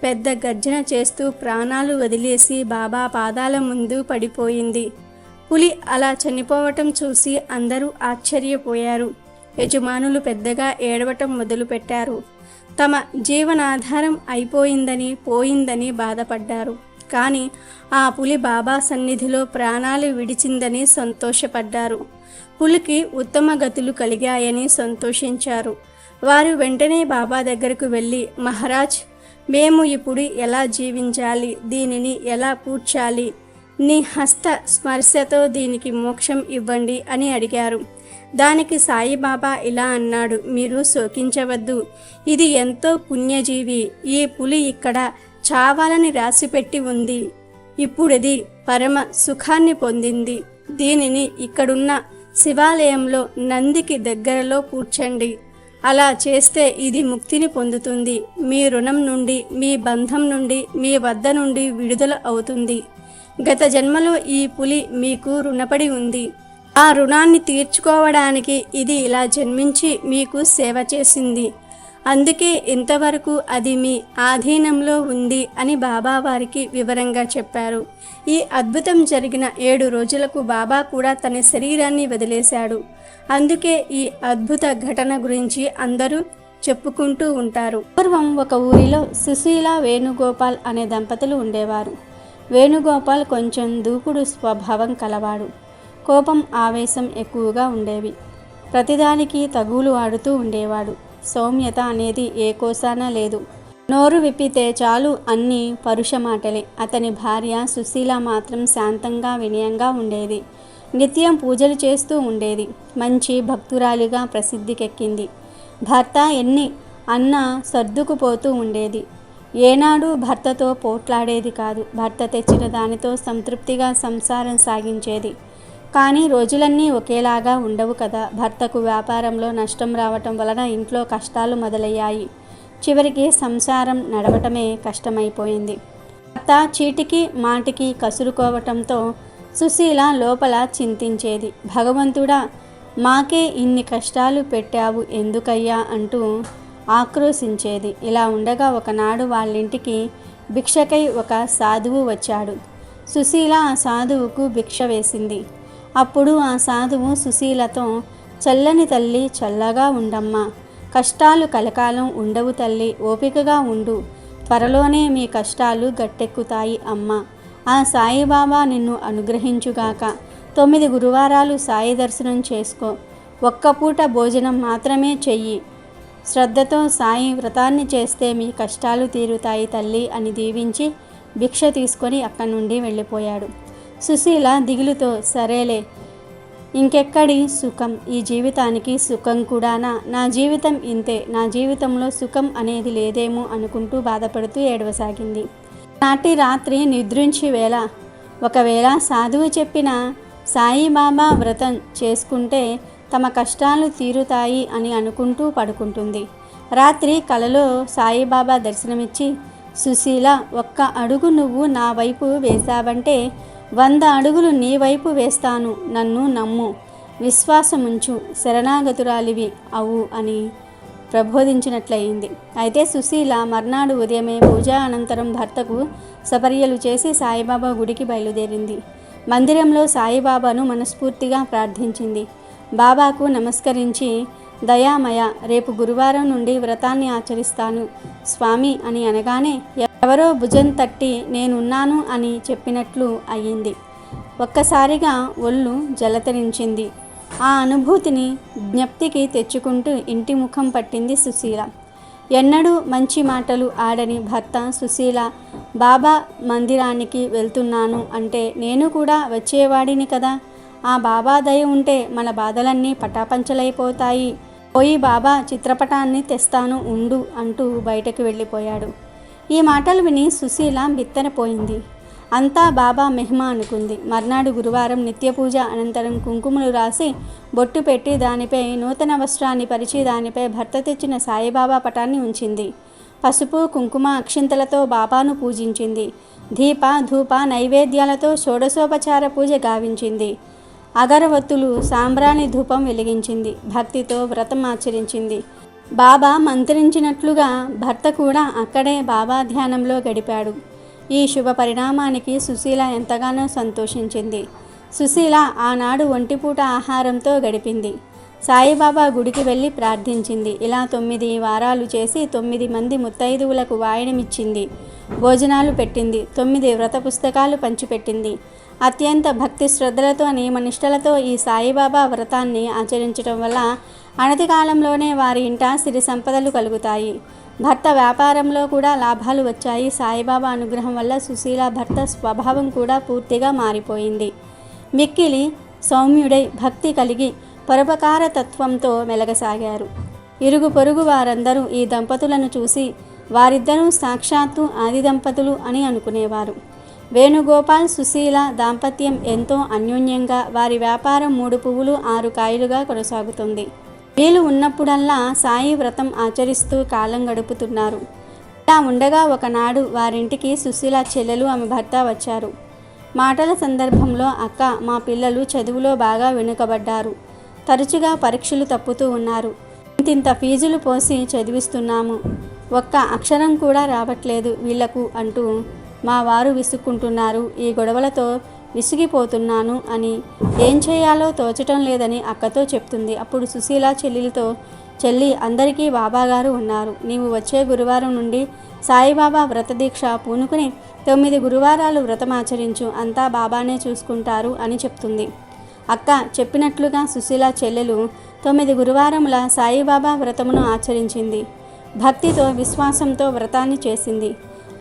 Speaker 2: పెద్ద గర్జన చేస్తూ ప్రాణాలు వదిలేసి బాబా పాదాల ముందు పడిపోయింది. పులి అలా చనిపోవటం చూసి అందరూ ఆశ్చర్యపోయారు. యజమానులు పెద్దగా ఏడవటం మొదలుపెట్టారు. తమ జీవనాధారం అయిపోయిందని, పోయిందని బాధపడ్డారు. కానీ ఆ పులి బాబా సన్నిధిలో ప్రాణాలు విడిచిందని సంతోషపడ్డారు. పులికి ఉత్తమ గతులు కలిగాయని సంతోషించారు. వారు వెంటనే బాబా దగ్గరకు వెళ్ళి, మహారాజ్, మేము ఇప్పుడు ఎలా జీవించాలి, దీనిని ఎలా పూడ్చాలి, నీ హస్త స్పర్శతో దీనికి మోక్షం ఇవ్వండి అని అడిగారు. దానికి సాయిబాబా ఇలా అన్నాడు, మీరు శోకించవద్దు, ఇది ఎంతో పుణ్యజీవి. ఈ పులి ఇక్కడ చావాలని రాసిపెట్టి ఉంది. ఇప్పుడిది పరమ సుఖాన్ని పొందింది. దీనిని ఇక్కడున్న శివాలయంలో నందికి దగ్గరలో పూడ్చండి. అలా చేస్తే ఇది ముక్తిని పొందుతుంది. మీ రుణం నుండి, మీ బంధం నుండి, మీ వద్ద నుండి విడుదల అవుతుంది. గత జన్మలో ఈ పులి మీకు రుణపడి ఉంది. ఆ రుణాన్ని తీర్చుకోవడానికి ఇది ఇలా జన్మించి మీకు సేవ చేసింది. అందుకే ఇంతవరకు అది మీ ఆధీనంలో ఉంది అని బాబా వారికి వివరంగా చెప్పారు. ఈ అద్భుతం జరిగిన 7 రోజులకు బాబా కూడా తన శరీరాన్ని వదిలేశాడు. అందుకే ఈ అద్భుత ఘటన గురించి అందరూ చెప్పుకుంటూ ఉంటారు. పూర్వం ఒక ఊరిలో సుశీల, వేణుగోపాల్ అనే దంపతులు ఉండేవారు. వేణుగోపాల్ కొంచెం దూకుడు స్వభావం కలవాడు. కోపం, ఆవేశం ఎక్కువగా ఉండేవి. ప్రతిదానికి తగులు ఆడుతూ ఉండేవాడు. సౌమ్యత అనేది ఏ కోసాన లేదు. నోరు విప్పితే చాలు అన్ని పరుష మాటలే. అతని భార్య సుశీల మాత్రం శాంతంగా, వినయంగా ఉండేది. నిత్యం పూజలు చేస్తూ ఉండేది. మంచి భక్తురాలిగా ప్రసిద్ధికెక్కింది. భర్త ఎన్ని అన్నా సర్దుకుపోతూ ఉండేది. ఏనాడు భర్తతో పోట్లాడేది కాదు. భర్త తెచ్చిన దానితో సంతృప్తిగా సంసారం సాగించేది. కానీ రోజులన్నీ ఒకేలాగా ఉండవు కదా. భర్తకు వ్యాపారంలో నష్టం రావటం వలన ఇంట్లో కష్టాలు మొదలయ్యాయి. చివరికి సంసారం నడవటమే కష్టమైపోయింది. భర్త చీటికి మాటికి కసురుకోవటంతో సుశీల లోపల చింతించేది. భగవంతుడా, మాకే ఇన్ని కష్టాలు పెట్టావు ఎందుకయ్యా అంటూ ఆక్రోశించేది. ఇలా ఉండగా ఒకనాడు వాళ్ళింటికి భిక్షకై ఒక సాధువు వచ్చాడు. సుశీల ఆ సాధువుకు భిక్ష వేసింది. అప్పుడు ఆ సాధువు సుశీలతో, చల్లని తల్లి, చల్లగా ఉండమ్మా, కష్టాలు కలకాలం ఉండవు తల్లి, ఓపికగా ఉండు, త్వరలోనే మీ కష్టాలు గట్టెక్కుతాయి అమ్మా. ఆ సాయిబాబా నిన్ను అనుగ్రహించుగాక. 9 గురువారాలు సాయి దర్శనం చేసుకో. ఒక్క పూట భోజనం మాత్రమే చెయ్యి. శ్రద్ధతో సాయి వ్రతాన్ని చేస్తే మీ కష్టాలు తీరుతాయి తల్లి అని దీవించి భిక్ష తీసుకొని అక్కడి నుండి వెళ్ళిపోయాడు. సుశీల దిగులుతో సరేలే, ఇంకెక్కడి సుఖం, ఈ జీవితానికి సుఖం కూడానా, నా జీవితం ఇంతే, నా జీవితంలో సుఖం అనేది లేదేమో అనుకుంటూ బాధపడుతూ ఏడవసాగింది. నాటి రాత్రి నిద్రించి వేళ ఒకవేళ సాధువు చెప్పిన సాయిబాబా వ్రతం చేసుకుంటే తమ కష్టాలు తీరుతాయి అని అనుకుంటూ పడుకుంటుంది. రాత్రి కలలో సాయిబాబా దర్శనమిచ్చి, సుశీల, ఒక్క అడుగు నువ్వు నా వైపు వేశావంటే 100 అడుగులు నీ వైపు వేస్తాను, నన్ను నమ్ము, విశ్వాసముంచు, శరణాగతురాలివి అవు అని ప్రబోధించినట్లయింది. అయితే సుశీల మర్నాడు ఉదయమే పూజ అనంతరం భర్తకు సపర్యలు చేసి సాయిబాబా గుడికి బయలుదేరింది. మందిరంలో సాయిబాబాను మనస్ఫూర్తిగా ప్రార్థించింది. బాబాకు నమస్కరించి, దయామయ, రేపు గురువారం నుండి వ్రతాన్ని ఆచరిస్తాను స్వామి అని అనగానే ఎవరో భుజం తట్టి నేనున్నాను అని చెప్పినట్లు అయ్యింది. ఒక్కసారిగా ఒళ్ళు జలతరించింది. ఆ అనుభూతిని జ్ఞప్తికి తెచ్చుకుంటూ ఇంటి ముఖం పట్టింది సుశీల. ఎన్నడూ మంచి మాటలు ఆడని భర్త సుశీల బాబా మందిరానికి వెళ్తున్నాను అంటే నేను కూడా వచ్చేవాడిని కదా, ఆ బాబా దయ ఉంటే మన బాధలన్నీ పటాపంచలైపోతాయి, పోయి బాబా చిత్రపటాన్ని తెస్తాను ఉండు అంటూ బయటకు వెళ్ళిపోయాడు. ఈ మాటలు విని సుశీల బిత్తరపోయింది. అంతా బాబా మెహ్మా అనుకుంది. మర్నాడు గురువారం నిత్య పూజ అనంతరం కుంకుమలు రాసి బొట్టు పెట్టి దానిపై నూతన వస్త్రాన్ని పరిచి దానిపై భర్త తెచ్చిన సాయిబాబా పటాన్ని ఉంచింది. పసుపు కుంకుమ అక్షింతలతో బాబాను పూజించింది. దీప ధూప నైవేద్యాలతో షోడశోపచార పూజ గావించింది. అగరవత్తులు సాంబ్రాణి ధూపం వెలిగించింది. భక్తితో వ్రతం ఆచరించింది. బాబా మంత్రించినట్లుగా భర్త కూడా అక్కడే బాబా ధ్యానంలో గడిపాడు. ఈ శుభ పరిణామానికి సుశీల ఎంతగానో సంతోషించింది. సుశీల ఆనాడు ఒంటిపూట ఆహారంతో గడిపింది. సాయిబాబా గుడికి వెళ్ళి ప్రార్థించింది. ఇలా 9 వారాలు చేసి 9 మంది ముత్తైదువులకు వాయనమిచ్చింది. భోజనాలు పెట్టింది. 9 వ్రత పుస్తకాలు పంచిపెట్టింది. అత్యంత భక్తి శ్రద్ధలతో నియమనిష్టలతో ఈ సాయిబాబా వ్రతాన్ని ఆచరించడం వల్ల అనతి కాలంలోనే వారి ఇంట సిరి సంపదలు కలుగుతాయి. భర్త వ్యాపారంలో కూడా లాభాలు వచ్చాయి. సాయిబాబా అనుగ్రహం వల్ల సుశీల భర్త స్వభావం కూడా పూర్తిగా మారిపోయింది. మిక్కిలి సౌమ్యుడై భక్తి కలిగి పరోపకార తత్వంతో మెలగసాగారు. ఇరుగు పొరుగు వారందరూ ఈ దంపతులను చూసి వారిద్దరూ సాక్షాత్తు ఆది దంపతులు అని అనుకునేవారు. వేణుగోపాల్ సుశీల దాంపత్యం ఎంతో అన్యోన్యంగా వారి వ్యాపారం 3 పువ్వులు 6 కాయలుగా కొనసాగుతుంది. వీలు ఉన్నప్పుడల్లా సాయి వ్రతం ఆచరిస్తూ కాలం గడుపుతున్నారు. ఇలా ఉండగా ఒకనాడు వారింటికి సుశీల చెల్లెలు ఆమె భర్త వచ్చారు. మాటల సందర్భంలో, అక్క, మా పిల్లలు చదువులో బాగా వెనుకబడ్డారు, తరచుగా పరీక్షలు తప్పుతూ ఉన్నారు, ఇంతింత ఫీజులు పోసి చదివిస్తున్నాము, ఒక్క అక్షరం కూడా రావట్లేదు వీళ్లకు అంటూ మా వారు విసుక్కుంటున్నారు. ఈ గొడవలతో విసిగిపోతున్నాను అని, ఏం చేయాలో తోచటం లేదని అక్కతో చెప్తుంది. అప్పుడు సుశీల చెల్లెలతో, చెల్లి, అందరికీ బాబాగారు ఉన్నారు, నీవు వచ్చే గురువారం నుండి సాయిబాబా వ్రతదీక్ష పూనుకుని 9 గురువారాలు వ్రతమాచరించు, అంతా బాబానే చూసుకుంటారు అని చెప్తుంది. అక్క చెప్పినట్లుగా సుశీల చెల్లెలు 9 గురువారముల సాయిబాబా వ్రతమును ఆచరించింది. భక్తితో విశ్వాసంతో వ్రతాన్ని చేసింది.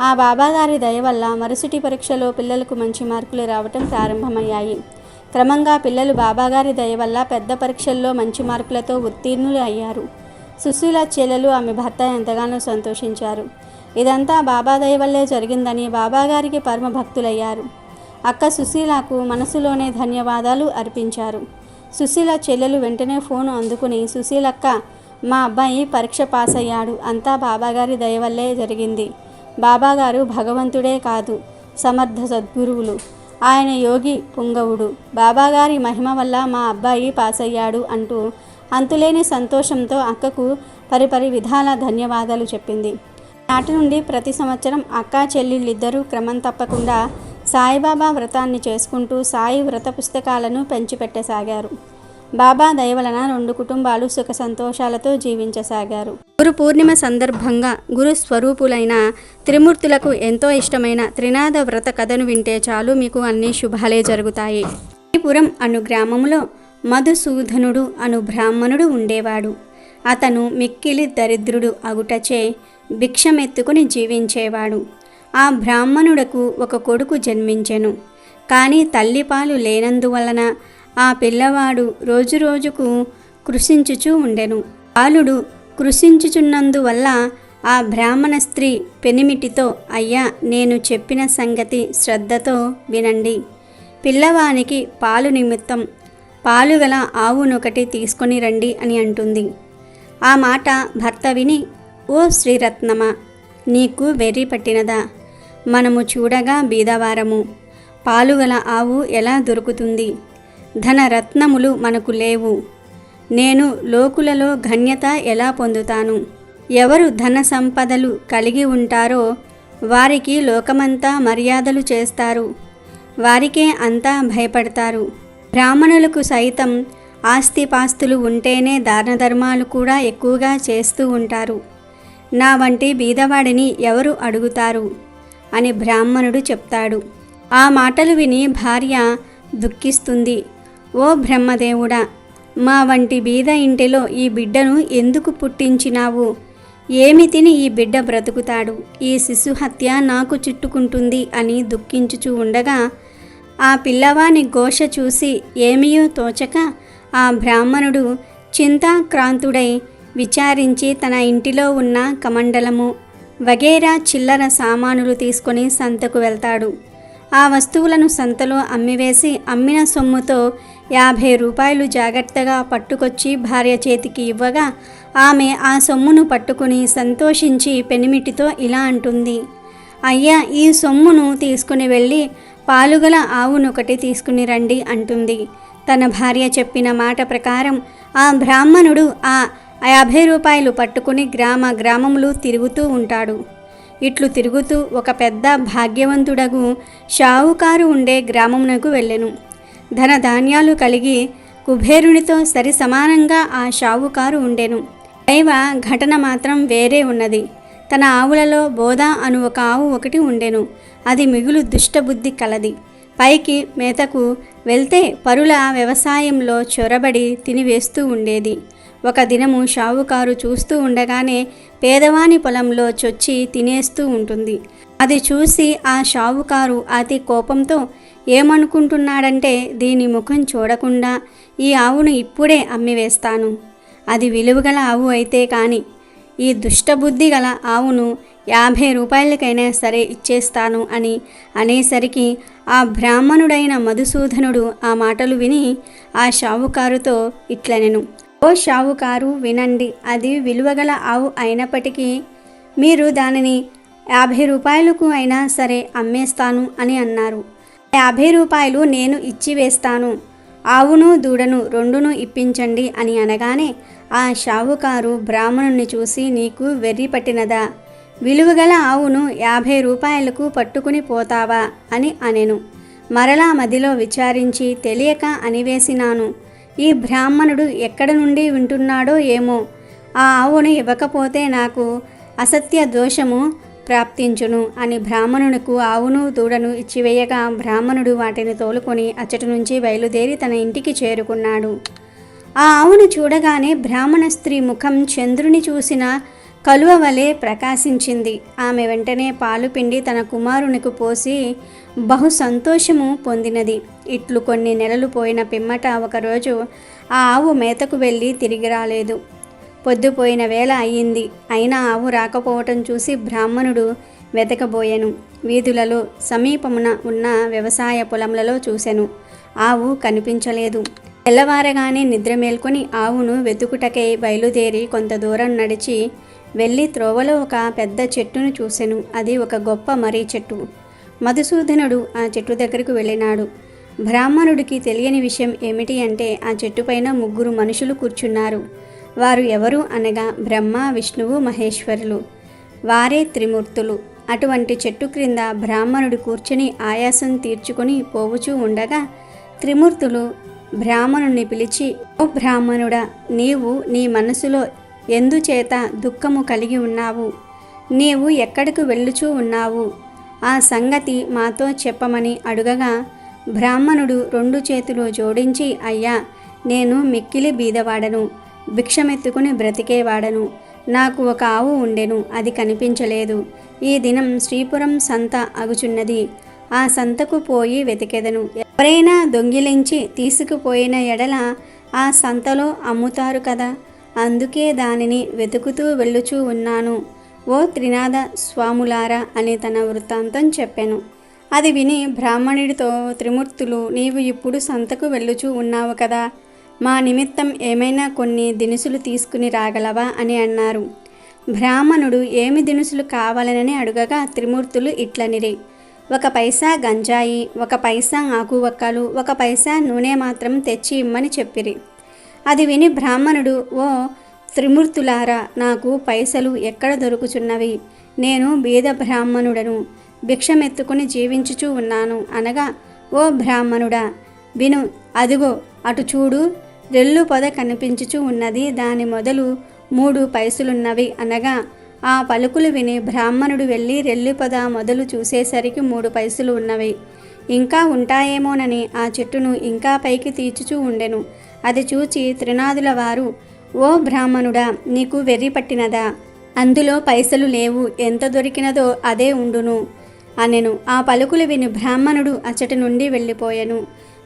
Speaker 2: ఆ బాబాగారి దయ వల్ల మరుసటి పరీక్షలో పిల్లలకు మంచి మార్కులు రావటం ప్రారంభమయ్యాయి. క్రమంగా పిల్లలు బాబాగారి దయ వల్ల పెద్ద పరీక్షల్లో మంచి మార్కులతో ఉత్తీర్ణులు అయ్యారు. సుశీల చెల్లెలు ఆమె భర్త ఎంతగానో సంతోషించారు. ఇదంతా బాబా దయ వల్లే జరిగిందని బాబాగారికి పరమ భక్తులయ్యారు. అక్క సుశీలకు మనసులోనే ధన్యవాదాలు అర్పించారు. సుశీల చెల్లెలు వెంటనే ఫోను అందుకుని, సుశీలక్క, మా అబ్బాయి పరీక్ష పాస్ అయ్యాడు, అంతా బాబాగారి దయ వల్లే జరిగింది. బాబాగారు భగవంతుడే కాదు, సమర్థ సద్గురువులు, ఆయన యోగి పుంగవుడు, బాబాగారి మహిమ వల్ల మా అబ్బాయి పాస్ అయ్యాడు అంటూ అంతులేని సంతోషంతో అక్కకు పరిపరి విధాల ధన్యవాదాలు చెప్పింది. నాటి నుండి ప్రతి సంవత్సరం అక్కా చెల్లెళ్ళిద్దరూ క్రమం తప్పకుండా సాయిబాబా వ్రతాన్ని చేసుకుంటూ సాయి వ్రత పుస్తకాలను పెంచిపెట్టసాగారు. బాబా దయ వలన 2 కుటుంబాలు సుఖ సంతోషాలతో జీవించసాగారు. గురు పూర్ణిమ సందర్భంగా గురు స్వరూపులైన త్రిమూర్తులకు ఎంతో ఇష్టమైన త్రినాద వ్రత కథను వింటే చాలు మీకు అన్ని శుభాలే జరుగుతాయి. పురం అను గ్రామంలో మధుసూదనుడు అను బ్రాహ్మణుడు ఉండేవాడు. అతను మిక్కిలి దరిద్రుడు అగుటచే భిక్షమెత్తుకుని జీవించేవాడు. ఆ బ్రాహ్మణుడకు ఒక కొడుకు జన్మించెను. కానీ తల్లిపాలు లేనందువలన ఆ పిల్లవాడు రోజురోజుకు కృషించుచూ ఉండెను. బాలుడు కృషించుచున్నందువల్ల ఆ బ్రాహ్మణ స్త్రీ పెనిమిటితో, అయ్యా, నేను చెప్పిన సంగతి శ్రద్ధతో వినండి. పిల్లవానికి పాలు నిమిత్తం పాలుగల ఆవునొకటి తీసుకొని రండి అని అంటుంది. ఆ మాట భర్త విని, ఓ శ్రీరత్నమా, నీకు వెర్రి పట్టినదా? మనము చూడగా బీదవారము, పాలుగల ఆవు ఎలా దొరుకుతుంది? ధనరత్నములు మనకు లేవు. నేను లోకులలో ఘన్యత ఎలా పొందుతాను? ఎవరు ధన సంపదలు కలిగి ఉంటారో వారికి లోకమంతా మర్యాదలు చేస్తారు, వారికే అంతా భయపడతారు. బ్రాహ్మణులకు సైతం ఆస్తిపాస్తులు ఉంటేనే దానధర్మాలు కూడా ఎక్కువగా చేస్తూ ఉంటారు. నా వంటి బీదవాడిని ఎవరు అడుగుతారు అని బ్రాహ్మణుడు చెప్తాడు. ఆ మాటలు విని భార్య దుఃఖిస్తుంది. ఓ బ్రహ్మదేవుడా, మా వంటి బీద ఇంటిలో ఈ బిడ్డను ఎందుకు పుట్టించినావు? ఏమి తిని ఈ బిడ్డ బ్రతుకుతాడు? ఈ శిశుహత్య నాకు చుట్టుకుంటుంది అని దుఃఖించుచూ ఉండగా ఆ పిల్లవాని ఘోష చూసి ఏమీయూ తోచక ఆ బ్రాహ్మణుడు చింతాక్రాంతుడై విచారించి తన ఇంటిలో ఉన్న కమండలము వగేరా చిల్లర సామానులు తీసుకొని సంతకు వెళ్తాడు. ఆ వస్తువులను సంతలో అమ్మివేసి అమ్మిన సొమ్ముతో 50 రూపాయలు జాగ్రత్తగా పట్టుకొచ్చి భార్య చేతికి ఇవ్వగా ఆమె ఆ సొమ్మును పట్టుకుని సంతోషించి పెనిమిటితో ఇలా అంటుంది, అయ్యా, ఈ సొమ్మును తీసుకుని వెళ్ళి పాలుగల ఆవునొకటి తీసుకుని రండి అంటుంది. తన భార్య చెప్పిన మాట ప్రకారం ఆ బ్రాహ్మణుడు ఆ 50 రూపాయలు పట్టుకుని గ్రామములు తిరుగుతూ ఉంటాడు. ఇట్లు తిరుగుతూ ఒక పెద్ద భాగ్యవంతుడగు షావుకారు ఉండే గ్రామమునకు వెళ్ళెను. ధనధాన్యాలు కలిగి కుబేరునితో సరి సమానంగా ఆ షావుకారు ఉండెను. దైవ ఘటన మాత్రం వేరే ఉన్నది. తన ఆవులలో బోధ అను ఒక ఆవు ఒకటి ఉండెను. అది మిగులు దుష్టబుద్ధి కలది. పైకి మేతకు వెళ్తే పరుల వ్యవసాయంలో చొరబడి తినివేస్తూ ఉండేది. ఒక దినము షావుకారు చూస్తూ ఉండగానే పేదవాని పొలంలో చొచ్చి తినేస్తూ ఉంటుంది. అది చూసి ఆ షావుకారు అతి కోపంతో ఏమనుకుంటున్నాడంటే, దీని ముఖం చూడకుండా ఈ ఆవును ఇప్పుడే అమ్మివేస్తాను. అది విలువగల ఆవు అయితే కాని ఈ దుష్టబుద్ధి గల ఆవును 50 రూపాయలకైనా సరే ఇచ్చేస్తాను అని అనేసరికి ఆ బ్రాహ్మణుడైన మధుసూదనుడు ఆ మాటలు విని ఆ షావుకారుతో ఇట్లనెను, ఓ షావుకారు, వినండి. అది విలువగల ఆవు అయినప్పటికీ మీరు దానిని 50 రూపాయలకు అయినా సరే అమ్మేస్తాను అని అన్నారు. 50 రూపాయలు నేను ఇచ్చివేస్తాను. ఆవును దూడను రెండును ఇప్పించండి అని అనగానే ఆ షావుకారు బ్రాహ్మణుని చూసి, నీకు వెర్రి పట్టినదా? విలువగల ఆవును 50 రూపాయలకు పట్టుకుని పోతావా అని అనెను. మరలా మదిలో విచారించి తెలియక అనివేసినాను. ఈ బ్రాహ్మణుడు ఎక్కడ నుండి వింటున్నాడో ఏమో. ఆ ఆవును ఇవ్వకపోతే నాకు అసత్య దోషము ప్రాప్తించును అని బ్రాహ్మణునకు ఆవును దూడను ఇచ్చివేయగా బ్రాహ్మణుడు వాటిని తోలుకొని అచ్చటి నుంచి బయలుదేరి తన ఇంటికి చేరుకున్నాడు. ఆ ఆవును చూడగానే బ్రాహ్మణ స్త్రీ ముఖం చంద్రుని చూసిన కలువ వలె ప్రకాశించింది. ఆమె వెంటనే పాలు పిండి తన కుమారునికి పోసి బహు సంతోషము పొందినది. ఇట్లు కొన్ని నెలలు పోయిన పిమ్మట ఒకరోజు ఆ ఆవు మేతకు వెళ్ళి తిరిగి రాలేదు. పొద్దుపోయిన వేళ అయ్యింది. అయినా ఆవు రాకపోవటం చూసి బ్రాహ్మణుడు వెతకబోయెను. వీధులలో సమీపమున ఉన్న వ్యవసాయ పొలంలలో చూసెను. ఆవు కనిపించలేదు. తెల్లవారగానే నిద్ర మేల్కొని ఆవును వెతుకుటకై బయలుదేరి కొంత దూరం నడిచి వెళ్ళి త్రోవలో ఒక పెద్ద చెట్టును చూసెను. అది ఒక గొప్ప మర్రి చెట్టు. మధుసూదనుడు ఆ చెట్టు దగ్గరకు వెళ్ళినాడు. బ్రాహ్మణుడికి తెలియని విషయం ఏమిటి అంటే ఆ చెట్టుపైన 3 మనుషులు కూర్చున్నారు. వారు ఎవరు అనగా బ్రహ్మ, విష్ణువు, మహేశ్వరులు. వారే త్రిమూర్తులు. అటువంటి చెట్టు క్రింద బ్రాహ్మణుడు కూర్చుని ఆయాసం తీర్చుకొని పోవుచూ ఉండగా త్రిమూర్తులు బ్రాహ్మణుని పిలిచి, ఓ బ్రాహ్మణుడా, నీవు నీ మనసులో ఎందుచేత దుఃఖము కలిగి ఉన్నావు? నీవు ఎక్కడికి వెళ్ళుచూ ఉన్నావు? ఆ సంగతి మాతో చెప్పమని అడుగగా బ్రాహ్మణుడు 2 చేతులు జోడించి, అయ్యా, నేను మిక్కిలి బీదవాడను, భిక్షమెత్తుకుని బ్రతికేవాడను. నాకు ఒక ఆవు ఉండెను, అది కనిపించలేదు. ఈ దినం శ్రీపురం సంత అగుచున్నది. ఆ సంతకు పోయి వెతికెదను. ఎవరైనా దొంగిలించి తీసుకుపోయిన ఎడల ఆ సంతలో అమ్ముతారు కదా, అందుకే దానిని వెతుకుతూ వెళ్ళుచూ ఉన్నాను ఓ త్రినాథ స్వాములారా అని తన వృత్తాంతం చెప్పాను. అది విని బ్రాహ్మణుడితో త్రిమూర్తులు, నీవు ఇప్పుడు సంతకు వెళ్ళుచూ ఉన్నావు కదా, మా నిమిత్తం ఏమైనా కొన్ని దినుసులు తీసుకుని రాగలవా అని అన్నారు. బ్రాహ్మణుడు ఏమి దినుసులు కావాలనని అడుగగా త్రిమూర్తులు ఇట్లనిరి, 1 పైసా గంజాయి, 1 పైసా ఆకువక్కలు, 1 పైసా నూనె మాత్రం తెచ్చి ఇమ్మని చెప్పిరి. అది విని బ్రాహ్మణుడు, ఓ త్రిమూర్తులారా, నాకు పైసలు ఎక్కడ దొరుకుచున్నవి, నేను బీద బ్రాహ్మణుడను, భిక్షమెత్తుకుని జీవించుచూ ఉన్నాను అనగా, ఓ బ్రాహ్మణుడా విను, అదిగో అటు చూడు, రెల్లు పొద కనిపించుచూ ఉన్నది, దాని మొదలు 3 పైసలున్నవి అనగా, ఆ పలుకులు విని బ్రాహ్మణుడు వెళ్ళి రెల్లి పొద మొదలు చూసేసరికి 3 పైసలు ఉన్నవి. ఇంకా ఉంటాయేమోనని ఆ చెట్టును ఇంకా పైకి తీర్చుచూ ఉండెను. అది చూచి త్రినాథుల వారు, ఓ బ్రాహ్మణుడా, నీకు వెర్రి పట్టినదా, అందులో పైసలు లేవు, ఎంత దొరికినదో అదే ఉండును అనెను. ఆ పలుకులు విని బ్రాహ్మణుడు అచ్చటి నుండి వెళ్ళిపోయెను.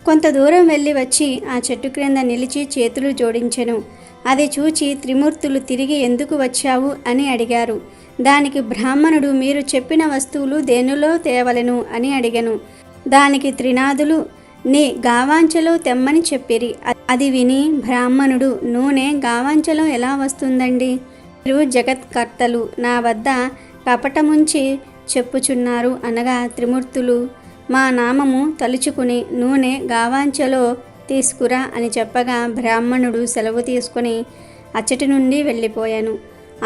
Speaker 2: కొంత దూరం వెళ్ళి వచ్చి ఆ చెట్టు క్రింద నిలిచి చేతులు జోడించెను. అది చూచి త్రిమూర్తులు, తిరిగి ఎందుకు వచ్చావు అని అడిగారు. దానికి బ్రాహ్మణుడు, మీరు చెప్పిన వస్తువులు దేనిలో తేవలెను అని అడిగెను. దానికి త్రినాథులు, నీ గావాంచలో తెమ్మని చెప్పిరి. అది విని బ్రాహ్మణుడు, నూనె గావాంచలో ఎలా వస్తుందండి, మీరు జగత్కర్తలు నా వద్ద కపటముంచి చెప్పుచున్నారు అనగా, త్రిమూర్తులు, మా నామము తలుచుకుని నూనె గావాంచలో తీసుకురా అని చెప్పగా బ్రాహ్మణుడు సెలవు తీసుకుని అచ్చటి నుండి వెళ్ళిపోయాను.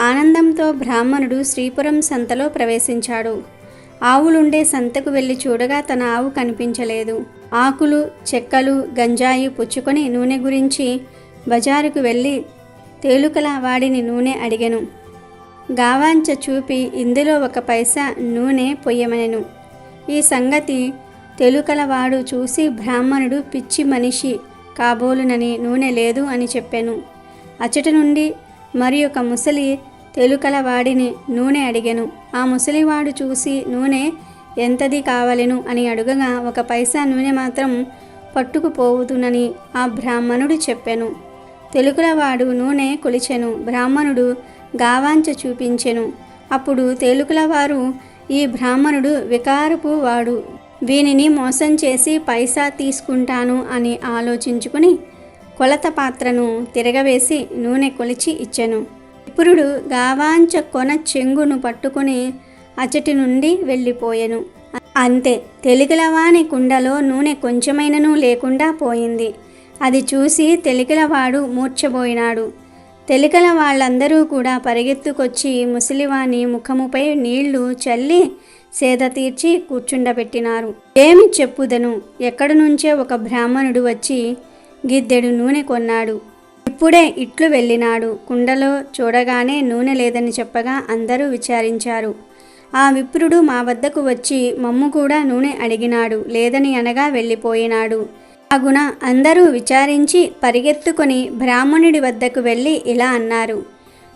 Speaker 2: ఆనందంతో బ్రాహ్మణుడు శ్రీపురం సంతలో ప్రవేశించాడు. ఆవులుండే సంతకు వెళ్ళి చూడగా తన ఆవు కనిపించలేదు. ఆకులు, చెక్కలు, గంజాయి పుచ్చుకొని నూనె గురించి బజారుకు వెళ్ళి తేలుకల వాడిని నూనె అడిగెను. గావాంచ చూపి ఇందులో 1 పైసా నూనె పొయ్యమనెను. ఈ సంగతి తెలుకలవాడు చూసి బ్రాహ్మణుడు పిచ్చి మనిషి కాబోలునని నూనె లేదు అని చెప్పాను. అచ్చటి నుండి మరి ఒక ముసలి తెలుకలవాడిని నూనె అడిగెను. ఆ ముసలివాడు చూసి నూనె ఎంతది కావలెను అని అడుగగా 1 పైసా నూనె మాత్రం పట్టుకుపోవుతునని ఆ బ్రాహ్మణుడు చెప్పెను. తెలుకలవాడు నూనె కొలిచెను. బ్రాహ్మణుడు గావాంచ చూపించెను. అప్పుడు తేలుకలవారు, ఈ బ్రాహ్మణుడు వికారపు వాడు, వీనిని మోసం చేసి పైసా తీసుకుంటాను అని ఆలోచించుకుని కొలత పాత్రను తిరగవేసి నూనె కొలిచి ఇచ్చెను. విప్రుడు గావాంచ కొన చెంగును పట్టుకుని అచ్చటి నుండి వెళ్ళిపోయెను. అంతే, తెలికలవాని కుండలో నూనె కొంచెమైనను లేకుండా పోయింది. అది చూసి తెలికలవాడు మూర్ఛబోయినాడు. తెలికల వాళ్ళందరూ కూడా పరిగెత్తుకొచ్చి ముసలివాని ముఖముపై నీళ్లు చల్లి సేద తీర్చి కూర్చుండబెట్టినారు. ఏమి చెప్పుదను, ఎక్కడి నుంచే ఒక బ్రాహ్మణుడు వచ్చి గిద్దెడు నూనె కొన్నాడు. ఇప్పుడే ఇట్లు వెళ్ళినాడు. కుండలో చూడగానే నూనె లేదని చెప్పగా అందరూ విచారించారు. ఆ విప్రుడు మా వద్దకు వచ్చి మమ్ము కూడా నూనె అడిగినాడు, లేదని అనగా వెళ్ళిపోయినాడు. అగున అందరూ విచారించి పరిగెత్తుకొని బ్రాహ్మణుడి వద్దకు వెళ్ళి ఇలా అన్నారు,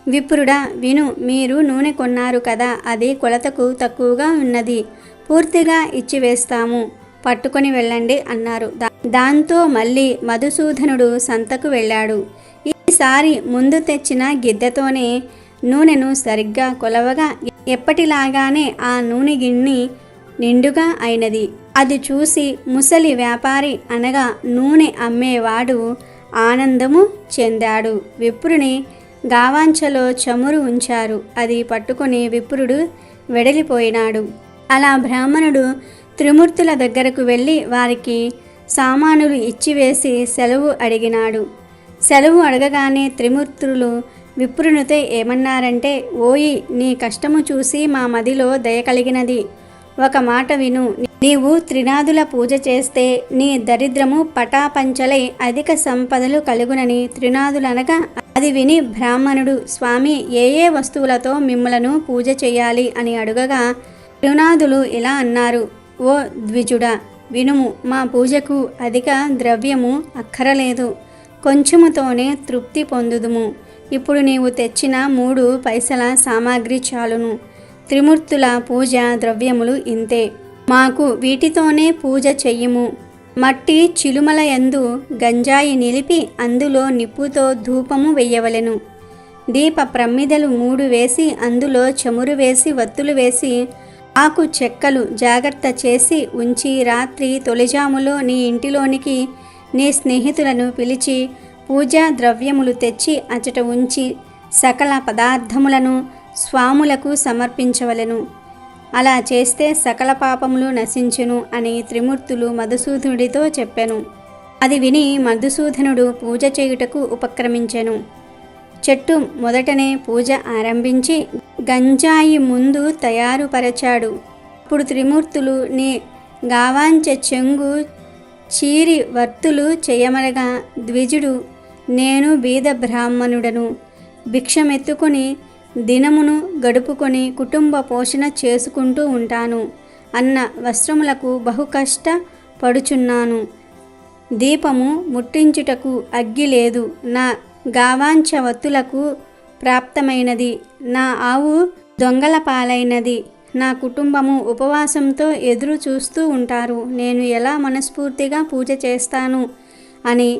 Speaker 2: విప్రుడా విను, మీరు నూనె కొన్నారు కదా, అది కొలతకు తక్కువగా ఉన్నది, పూర్తిగా ఇచ్చివేస్తాము, పట్టుకొని వెళ్ళండి అన్నారు. దాంతో మళ్ళీ మధుసూదనుడు సంతకు వెళ్ళాడు. ఈసారి ముందు తెచ్చిన గిద్దెతోనే నూనెను సరిగ్గా కొలవగా ఎప్పటిలాగానే ఆ నూనె గిన్ని నిండుగా అయినది. అది చూసి ముసలి వ్యాపారి అనగా నూనె అమ్మేవాడు ఆనందము చెందాడు. విప్రుని గావాంచలో చమురు ఉంచారు. అది పట్టుకొని విప్రుడు వెడలిపోయినాడు. అలా బ్రాహ్మణుడు త్రిమూర్తుల దగ్గరకు వెళ్ళి వారికి సామానులు ఇచ్చివేసి సెలవు అడిగినాడు. సెలవు అడగగానే త్రిమూర్తులు విప్రునితో ఏమన్నారంటే, ఓయి, నీ కష్టము చూసి మా మదిలో దయ కలిగినది. ఒక మాట విను, నీవు త్రినాథుల పూజ చేస్తే నీ దరిద్రము పటాపంచలై అధిక సంపదలు కలుగునని త్రినాథులనగా, అది విని బ్రాహ్మణుడు, స్వామి, ఏ ఏ వస్తువులతో మిమ్మలను పూజ చేయాలి అని అడుగగా త్రినాథులు ఇలా అన్నారు, ఓ ద్విజుడా వినుము, మా పూజకు అధిక ద్రవ్యము అక్కరలేదు, కొంచెముతోనే తృప్తి పొందుదుము. ఇప్పుడు నీవు తెచ్చిన 3 పైసల సామాగ్రి చాలును. త్రిమూర్తుల పూజ ద్రవ్యములు ఇంతే. మాకు వీటితోనే పూజ చెయ్యుము. మట్టి చిలుమల యందు గంజాయి నిలిపి అందులో నిప్పుతో ధూపము వెయ్యవలెను. దీప ప్రమ్మిదలు 3 వేసి అందులో చమురు వేసి వత్తులు వేసి ఆకు చెక్కలు జాగ్రత్త చేసి ఉంచి రాత్రి తొలిజాములో నీ ఇంటిలోనికి నీ స్నేహితులను పిలిచి పూజా ద్రవ్యములు తెచ్చి అచట ఉంచి సకల పదార్థములను స్వాములకు సమర్పించవలెను. అలా చేస్తే సకల పాపములు నశించును అని త్రిమూర్తులు మధుసూదనుడితో చెప్పెను. అది విని మధుసూదనుడు పూజ చేయుటకు ఉపక్రమించెను. చెట్టు మొదటనే పూజ ఆరంభించి గంజాయి ముందు తయారుపరచాడు. అప్పుడు త్రిమూర్తులు నీ గావాంచె చెంగు చీరి వర్తులు చేయమనగా ద్విజుడు నేను బీద బ్రాహ్మణుడను, భిక్షమెత్తుకొని దినమును గడుపుకొని కుటుంబ పోషణ చేసుకుంటూ ఉంటాను. అన్న వస్త్రములకు బహు కష్ట పడుచున్నాను. దీపము ముట్టించుటకు అగ్గి లేదు. నా గావాంఛ వత్తులకు ప్రాప్తమైనది. నా ఆవు దొంగల పాలైనది. నా కుటుంబము ఉపవాసంతో ఎదురు చూస్తూ ఉంటారు. నేను ఎలా మనస్ఫూర్తిగా పూజ చేస్తాను అని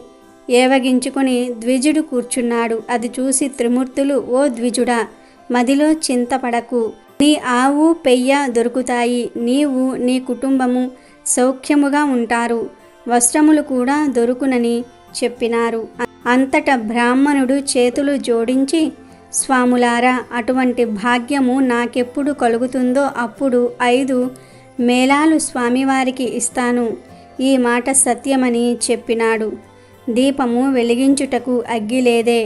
Speaker 2: ఏవగించుకొని ద్విజుడు కూర్చున్నాడు. అది చూసి త్రిమూర్తులు ఓ ద్విజుడా, మదిలో చింతపడకు. నీ ఆవు పెయ్య దొరుకుతాయి. నీవు నీ కుటుంబము సౌఖ్యముగా ఉంటారు. వస్త్రములు కూడా దొరుకునని చెప్పినారు. అంతటా బ్రాహ్మణుడు చేతులు జోడించి స్వాములారా, అటువంటి భాగ్యము నాకెప్పుడు కలుగుతుందో అప్పుడు 5 మేళాలు స్వామివారికి ఇస్తాను. ఈ మాట సత్యమని చెప్పినాడు. దీపము వెలిగించుటకు అగ్గి లేదే,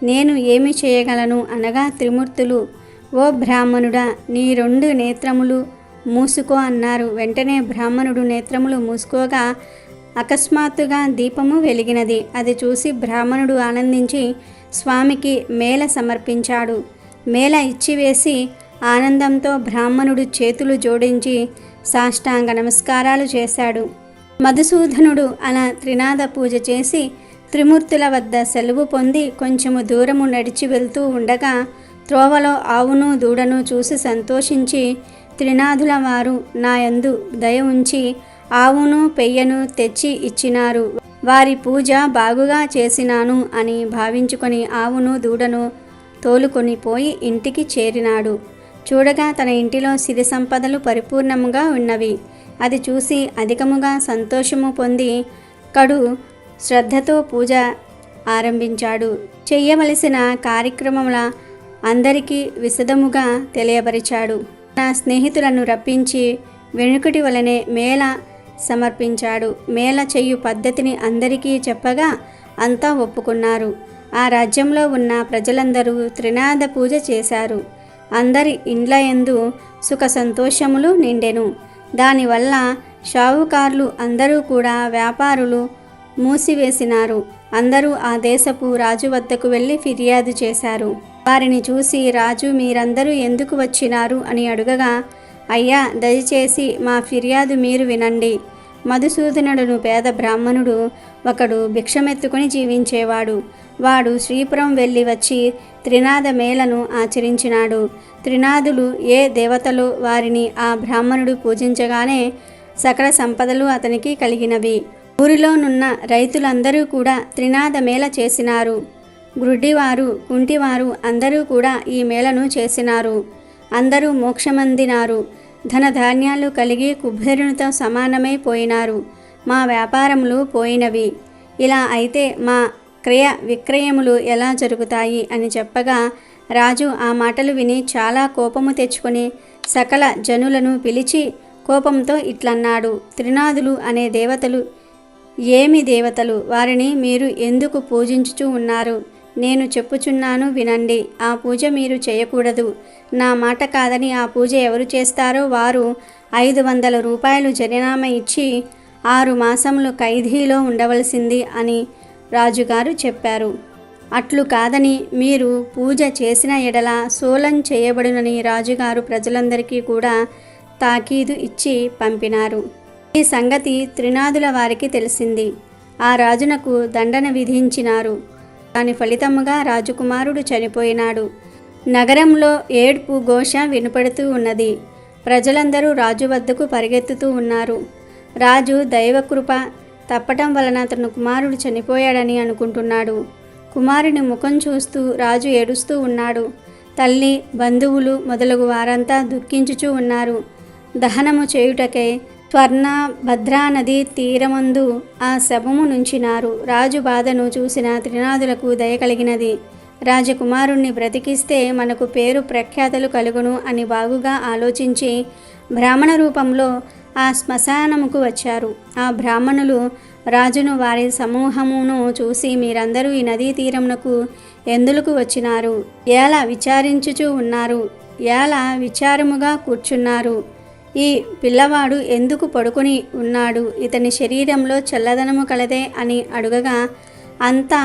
Speaker 2: నేను ఏమి చేయగలను అనగా త్రిమూర్తులు ఓ బ్రాహ్మణుడా, నీ 2 నేత్రములు మూసుకో అన్నారు. వెంటనే బ్రాహ్మణుడు నేత్రములు మూసుకోగా అకస్మాత్తుగా దీపము వెలిగినది. అది చూసి బ్రాహ్మణుడు ఆనందించి స్వామికి మేళ సమర్పించాడు. మేళ ఇచ్చివేసి ఆనందంతో బ్రాహ్మణుడు చేతులు జోడించి సాష్టాంగ నమస్కారాలు చేశాడు. మధుసూదనుడు అలా త్రినాద పూజ చేసి త్రిమూర్తుల వద్ద సెలవు పొంది కొంచెము దూరము నడిచి వెళ్తూ ఉండగా త్రోవలో ఆవును దూడను చూసి సంతోషించి త్రినాథుల వారు నాయందు దయ ఉంచి ఆవును పెయ్యను తెచ్చి ఇచ్చినారు. వారి పూజ బాగుగా చేసినాను అని భావించుకొని ఆవును దూడను తోలుకొని పోయి ఇంటికి చేరినాడు. చూడగా తన ఇంటిలో సిరి సంపదలు పరిపూర్ణముగా ఉన్నవి. అది చూసి అధికముగా సంతోషము పొంది కడు శ్రద్ధతో పూజ ఆరంభించాడు. చెయ్యవలసిన కార్యక్రమముల అందరికీ విశదముగా తెలియపరిచాడు. నా స్నేహితులను రప్పించి వెనుకటి వలనే మేళ సమర్పించాడు. మేళ చెయ్యు పద్ధతిని అందరికీ చెప్పగా అంతా ఒప్పుకున్నారు. ఆ రాజ్యంలో ఉన్న ప్రజలందరూ త్రినాద పూజ చేశారు. అందరి ఇండ్లయందు సుఖ సంతోషములు నిండెను. దానివల్ల షావుకారులు అందరూ కూడా వ్యాపారులు మూసివేసినారు. అందరూ ఆ దేశపు రాజు వద్దకు వెళ్ళి ఫిర్యాదు చేశారు. వారిని చూసి రాజు మీరందరూ ఎందుకు వచ్చినారు అని అడుగగా అయ్యా, దయచేసి మా ఫిర్యాదు మీరు వినండి. మధుసూదనుడును పేద బ్రాహ్మణుడు ఒకడు భిక్షమెత్తుకుని జీవించేవాడు. వాడు శ్రీపురం వెళ్ళి వచ్చి త్రినాద మేళను ఆచరించినాడు. త్రినాదులు ఏ దేవతలు వారిని ఆ బ్రాహ్మణుడు పూజించగానే సకల సంపదలు అతనికి కలిగినవి. ఊరిలోనున్న రైతులందరూ కూడా త్రినాద మేళ చేసినారు. గ్రుడ్డివారు కుంటివారు అందరూ కూడా ఈ మేళను చేసినారు. అందరూ మోక్షమందినారు. ధనధాన్యాలు కలిగి కుబేరునితో సమానమైపోయినారు. మా వ్యాపారములు పోయినవి. ఇలా అయితే మా క్రయ విక్రయములు ఎలా జరుగుతాయి అని చెప్పగా రాజు ఆ మాటలు విని చాలా కోపము తెచ్చుకొని సకల జనులను పిలిచి కోపంతో ఇట్లన్నాడు. త్రినాదులు అనే దేవతలు ఏమి దేవతలు? వారిని మీరు ఎందుకు పూజించుచూ ఉన్నారు? నేను చెప్పుచున్నాను వినండి. ఆ పూజ మీరు చేయకూడదు. నా మాట కాదని ఆ పూజ ఎవరు చేస్తారో వారు 500 రూపాయలు జరిమానా ఇచ్చి 6 మాసములు ఖైదీలో ఉండవలసింది అని రాజుగారు చెప్పారు. అట్లు కాదని మీరు పూజ చేసిన ఎడల సోలం చేయబడునని రాజుగారు ప్రజలందరికీ కూడా తాకీదు ఇచ్చి పంపినారు. ఈ సంగతి త్రినాదుల వారికి తెలిసింది. ఆ రాజునకు దండన విధించినారు. దాని ఫలితముగా రాజకుమారుడు చనిపోయినాడు. నగరంలో ఏడ్పు ఘోష వినపడుతూ ఉన్నది. ప్రజలందరూ రాజు వద్దకు పరిగెత్తుతూ ఉన్నారు. రాజు దైవకృప తప్పటం వలన తన కుమారుడు చనిపోయాడని అనుకుంటున్నాడు. కుమారుని ముఖం చూస్తూ రాజు ఏడుస్తూ ఉన్నాడు. తల్లి, బంధువులు మొదలగు వారంతా దుఃఖించుచూ ఉన్నారు. దహనము చేయుటకై స్వర్ణ భద్రా నది తీరమందు ఆ శవము నుంచినారు. రాజు బాధను చూసిన త్రినాదులకు దయ కలిగినది. రాజకుమారుణ్ణి బ్రతికిస్తే మనకు పేరు ప్రఖ్యాతలు కలుగును అని బాగుగా ఆలోచించి బ్రాహ్మణ రూపంలో ఆ శ్మశానముకు వచ్చారు. ఆ బ్రాహ్మణులు రాజును వారి సమూహమును చూసి, మీరందరూ ఈ నదీ తీరమునకు ఎందులకు వచ్చినారు? ఎలా విచారించుచూ ఉన్నారు? ఎలా విచారముగా కూర్చున్నారు? ఈ పిల్లవాడు ఎందుకు పడుకొని ఉన్నాడు? ఇతని శరీరంలో చల్లదనము కలదే అని అడుగగా అంతా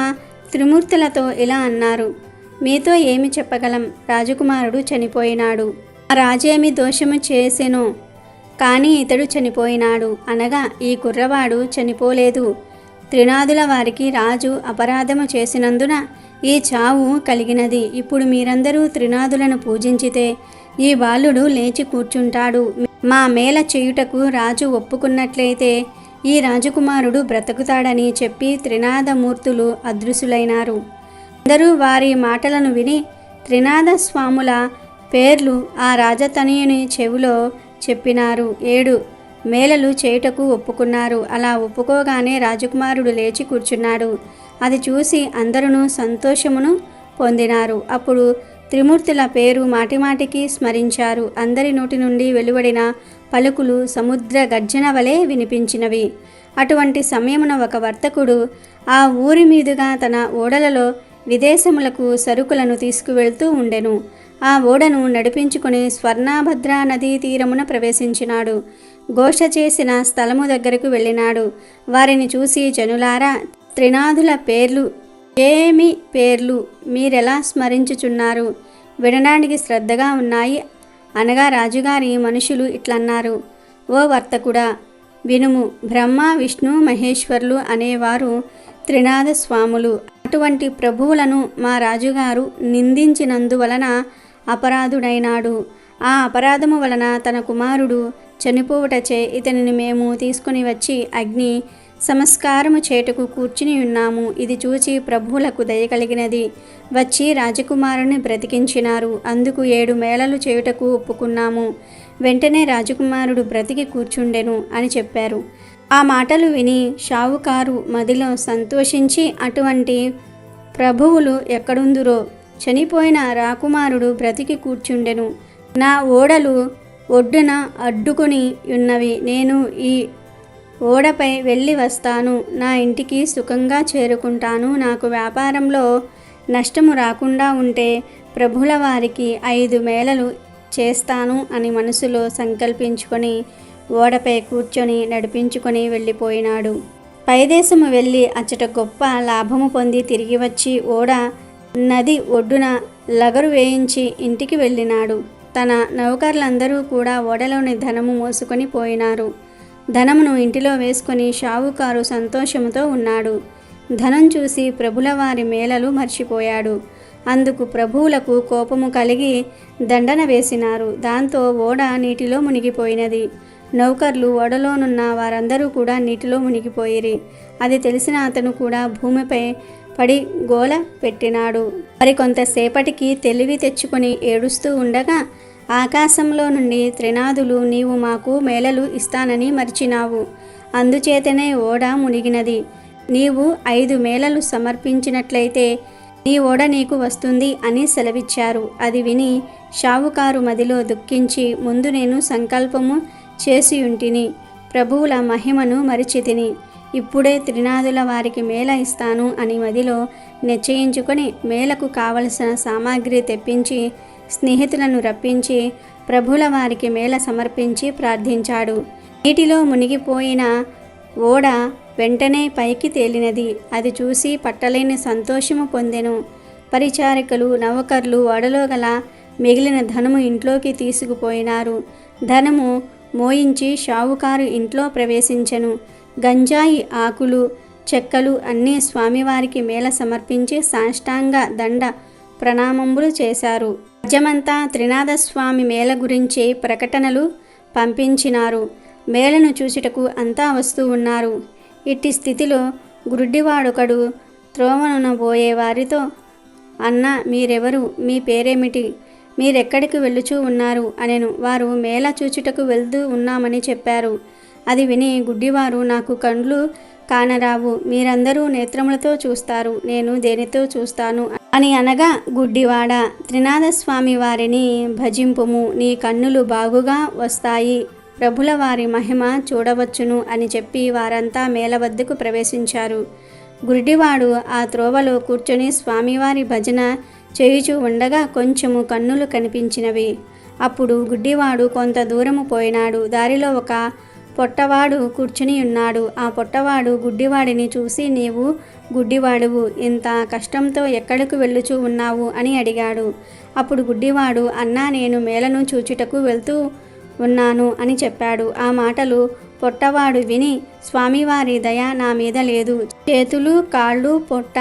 Speaker 2: త్రిమూర్తులతో ఇలా అన్నారు, మీతో ఏమి చెప్పగలం? రాజకుమారుడు చనిపోయినాడు. ఆ రాజేమి దోషము చేసెనో కానీ ఇతడు చనిపోయినాడు అనగా ఈ కుర్రవాడు చనిపోలేదు. త్రినాదుల వారికి రాజు అపరాధము చేసినందున ఈ చావు కలిగినది. ఇప్పుడు మీరందరూ త్రినాదులను పూజించితే ఈ బాలుడు లేచి కూర్చుంటాడు. మా మేల చేయుటకు రాజు ఒప్పుకున్నట్లయితే ఈ రాజకుమారుడు బ్రతుకుతాడని చెప్పి త్రినాదమూర్తులు అదృశ్యులైనారు. అందరూ వారి మాటలను విని త్రినాద స్వాముల పేర్లు ఆ రాజతనయుని చెవిలో చెప్పినారు. 7 మేళలు చేయుటకు ఒప్పుకున్నారు. అలా ఒప్పుకోగానే రాజకుమారుడు లేచి కూర్చున్నాడు. అది చూసి అందరూ సంతోషమును పొందినారు. అప్పుడు త్రిమూర్తుల పేరు మాటిమాటికి స్మరించారు. అందరి నోటి నుండి వెలువడిన పలుకులు సముద్ర గర్జన వలె వినిపించినవి. అటువంటి సమయమున ఒక వర్తకుడు ఆ ఊరి మీదుగా తన ఓడలలో విదేశములకు సరుకులను తీసుకువెళ్తూ ఉండెను. ఆ ఓడను నడిపించుకుని స్వర్ణభద్రా నదీ తీరమున ప్రవేశించినాడు. ఘోష చేసిన స్థలము దగ్గరకు వెళ్ళినాడు. వారిని చూసి, జనులారా, త్రినాదుల పేర్లు ఏమి పేర్లు మీరెలా స్మరించుచున్నారు? వినడానికి శ్రద్ధగా ఉన్నాయి అనగా రాజుగారి మనుషులు ఇట్లన్నారు, ఓ వర్తకుడా, వినుము. బ్రహ్మ, విష్ణు, మహేశ్వరులు అనేవారు త్రినాద స్వాములు. అటువంటి ప్రభువులను మా రాజుగారు నిందించినందువలన అపరాధుడైనాడు. ఆ అపరాధము వలన తన కుమారుడు చనిపోవుటచే ఇతనిని మేము తీసుకుని వచ్చి అగ్ని సంస్కారము చేటుకు కూర్చుని ఉన్నాము. ఇది చూచి ప్రభువులకు దయ కలిగినది. వచ్చి రాజకుమారుని బ్రతికించినారు. అందుకు 7 మేళలు చేయుటకు ఒప్పుకున్నాము. వెంటనే రాజకుమారుడు బ్రతికి కూర్చుండెను అని చెప్పారు. ఆ మాటలు విని షావుకారు మదిలో సంతోషించి, అటువంటి ప్రభువులు ఎక్కడుందురో, చనిపోయిన రాకుమారుడు బ్రతికి కూర్చుండెను. నా ఓడలు ఒడ్డున అడ్డుకొని ఉన్నవి. నేను ఈ ఓడపై వెళ్ళి వస్తాను. నా ఇంటికి సుఖంగా చేరుకుంటాను. నాకు వ్యాపారంలో నష్టము రాకుండా ఉంటే ప్రభుల వారికి 5 మేళలు చేస్తాను అని మనసులో సంకల్పించుకొని ఓడపై కూర్చొని నడిపించుకొని వెళ్ళిపోయినాడు. పైదేశము వెళ్ళి అచ్చట గొప్ప లాభము పొంది తిరిగి వచ్చి ఓడ నది ఒడ్డున లగరు వేయించి ఇంటికి వెళ్ళినాడు. తన నౌకర్లందరూ కూడా ఓడలోని ధనము మోసుకొని పోయినారు. ధనమును ఇంటిలో వేసుకొని షావుకారు సంతోషముతో ఉన్నాడు. ధనం చూసి ప్రభుల వారి మేళలు మర్చిపోయాడు. అందుకు ప్రభువులకు కోపము కలిగి దండన వేసినారు. దాంతో ఓడ నీటిలో మునిగిపోయినది. నౌకర్లు ఓడలోనున్న వారందరూ కూడా నీటిలో మునిగిపోయిరి. అది తెలిసిన అతను కూడా భూమిపై పడి గోల పెట్టినాడు. మరి కొంతసేపటికి తెలివి తెచ్చుకొని ఏడుస్తూ ఉండగా ఆకాశంలో నుండి త్రినాదులు, నీవు మాకు మేళలు ఇస్తానని మర్చినావు, అందుచేతనే ఓడ మునిగినది. నీవు 5 మేళలు సమర్పించినట్లయితే నీ ఓడ నీకు వస్తుంది అని సెలవిచ్చారు. అది విని షావుకారు మదిలో దుఃఖించి, ముందు నేను సంకల్పము చేసియుంటిని, ప్రభువుల మహిమను మరిచితిని. ఇప్పుడే త్రినాదుల వారికి మేళ ఇస్తాను అని మదిలో నిశ్చయించుకొని మేళకు కావలసిన సామాగ్రి తెప్పించి స్నేహితులను రప్పించి ప్రభుల వారికి మేళ సమర్పించి ప్రార్థించాడు. నీటిలో మునిగిపోయిన ఓడ వెంటనే పైకి తేలినది. అది చూసి పట్టలేని సంతోషము పొందెను. పరిచారికలు, నౌకర్లు ఓడలో గల మిగిలిన ధనము ఇంట్లోకి తీసుకుపోయినారు. ధనము మోయించి షావుకారు ఇంట్లో ప్రవేశించెను. గంజాయి ఆకులు, చెక్కలు అన్నీ స్వామివారికి మేళ సమర్పించి సాష్టాంగ దండ ప్రణామములు చేశారు. రాజ్యమంతా త్రినాథస్వామి మేళ గురించి ప్రకటనలు పంపించినారు. మేళను చూచుటకు అంతా వస్తూ ఉన్నారు. ఇట్టి స్థితిలో గుడ్డివాడొకడు త్రోవనున పోయే వారితో, అన్న మీరెవరు, మీ పేరేమిటి, మీరెక్కడికి వెళ్ళుచూ ఉన్నారు అనెను. వారు మేళ చూచుటకు వెళ్తూ ఉన్నామని చెప్పారు. అది విని గుడ్డివారు, నాకు కండ్లు కానరావు, మీరందరూ నేత్రములతో చూస్తారు, నేను దేనితో చూస్తాను అని అనగా, గుడ్డివాడ, త్రినాథస్వామి వారిని భజింపుము, నీ కన్నులు బాగుగా వస్తాయి, ప్రభుల వారి మహిమ చూడవచ్చును అని చెప్పి వారంతా మేళ వద్దకు ప్రవేశించారు. గుడ్డివాడు ఆ త్రోవలో కూర్చొని స్వామివారి భజన చేయుచూ ఉండగా కొంచెము కన్నులు కనిపించినవి. అప్పుడు గుడ్డివాడు కొంత దూరము పోయినాడు. దారిలో ఒక పొట్టవాడు కూర్చుని ఉన్నాడు. ఆ పొట్టవాడు గుడ్డివాడిని చూసి, నీవు గుడ్డివాడువు, ఇంత కష్టంతో ఎక్కడికి వెళ్ళుచూ ఉన్నావు అని అడిగాడు. అప్పుడు గుడ్డివాడు, అన్నా నేను మేళను చూచుటకు వెళ్తూ ఉన్నాను అని చెప్పాడు. ఆ మాటలు పొట్టవాడు విని, స్వామివారి దయ నా మీద లేదు, చేతులు కాళ్ళు పొట్ట,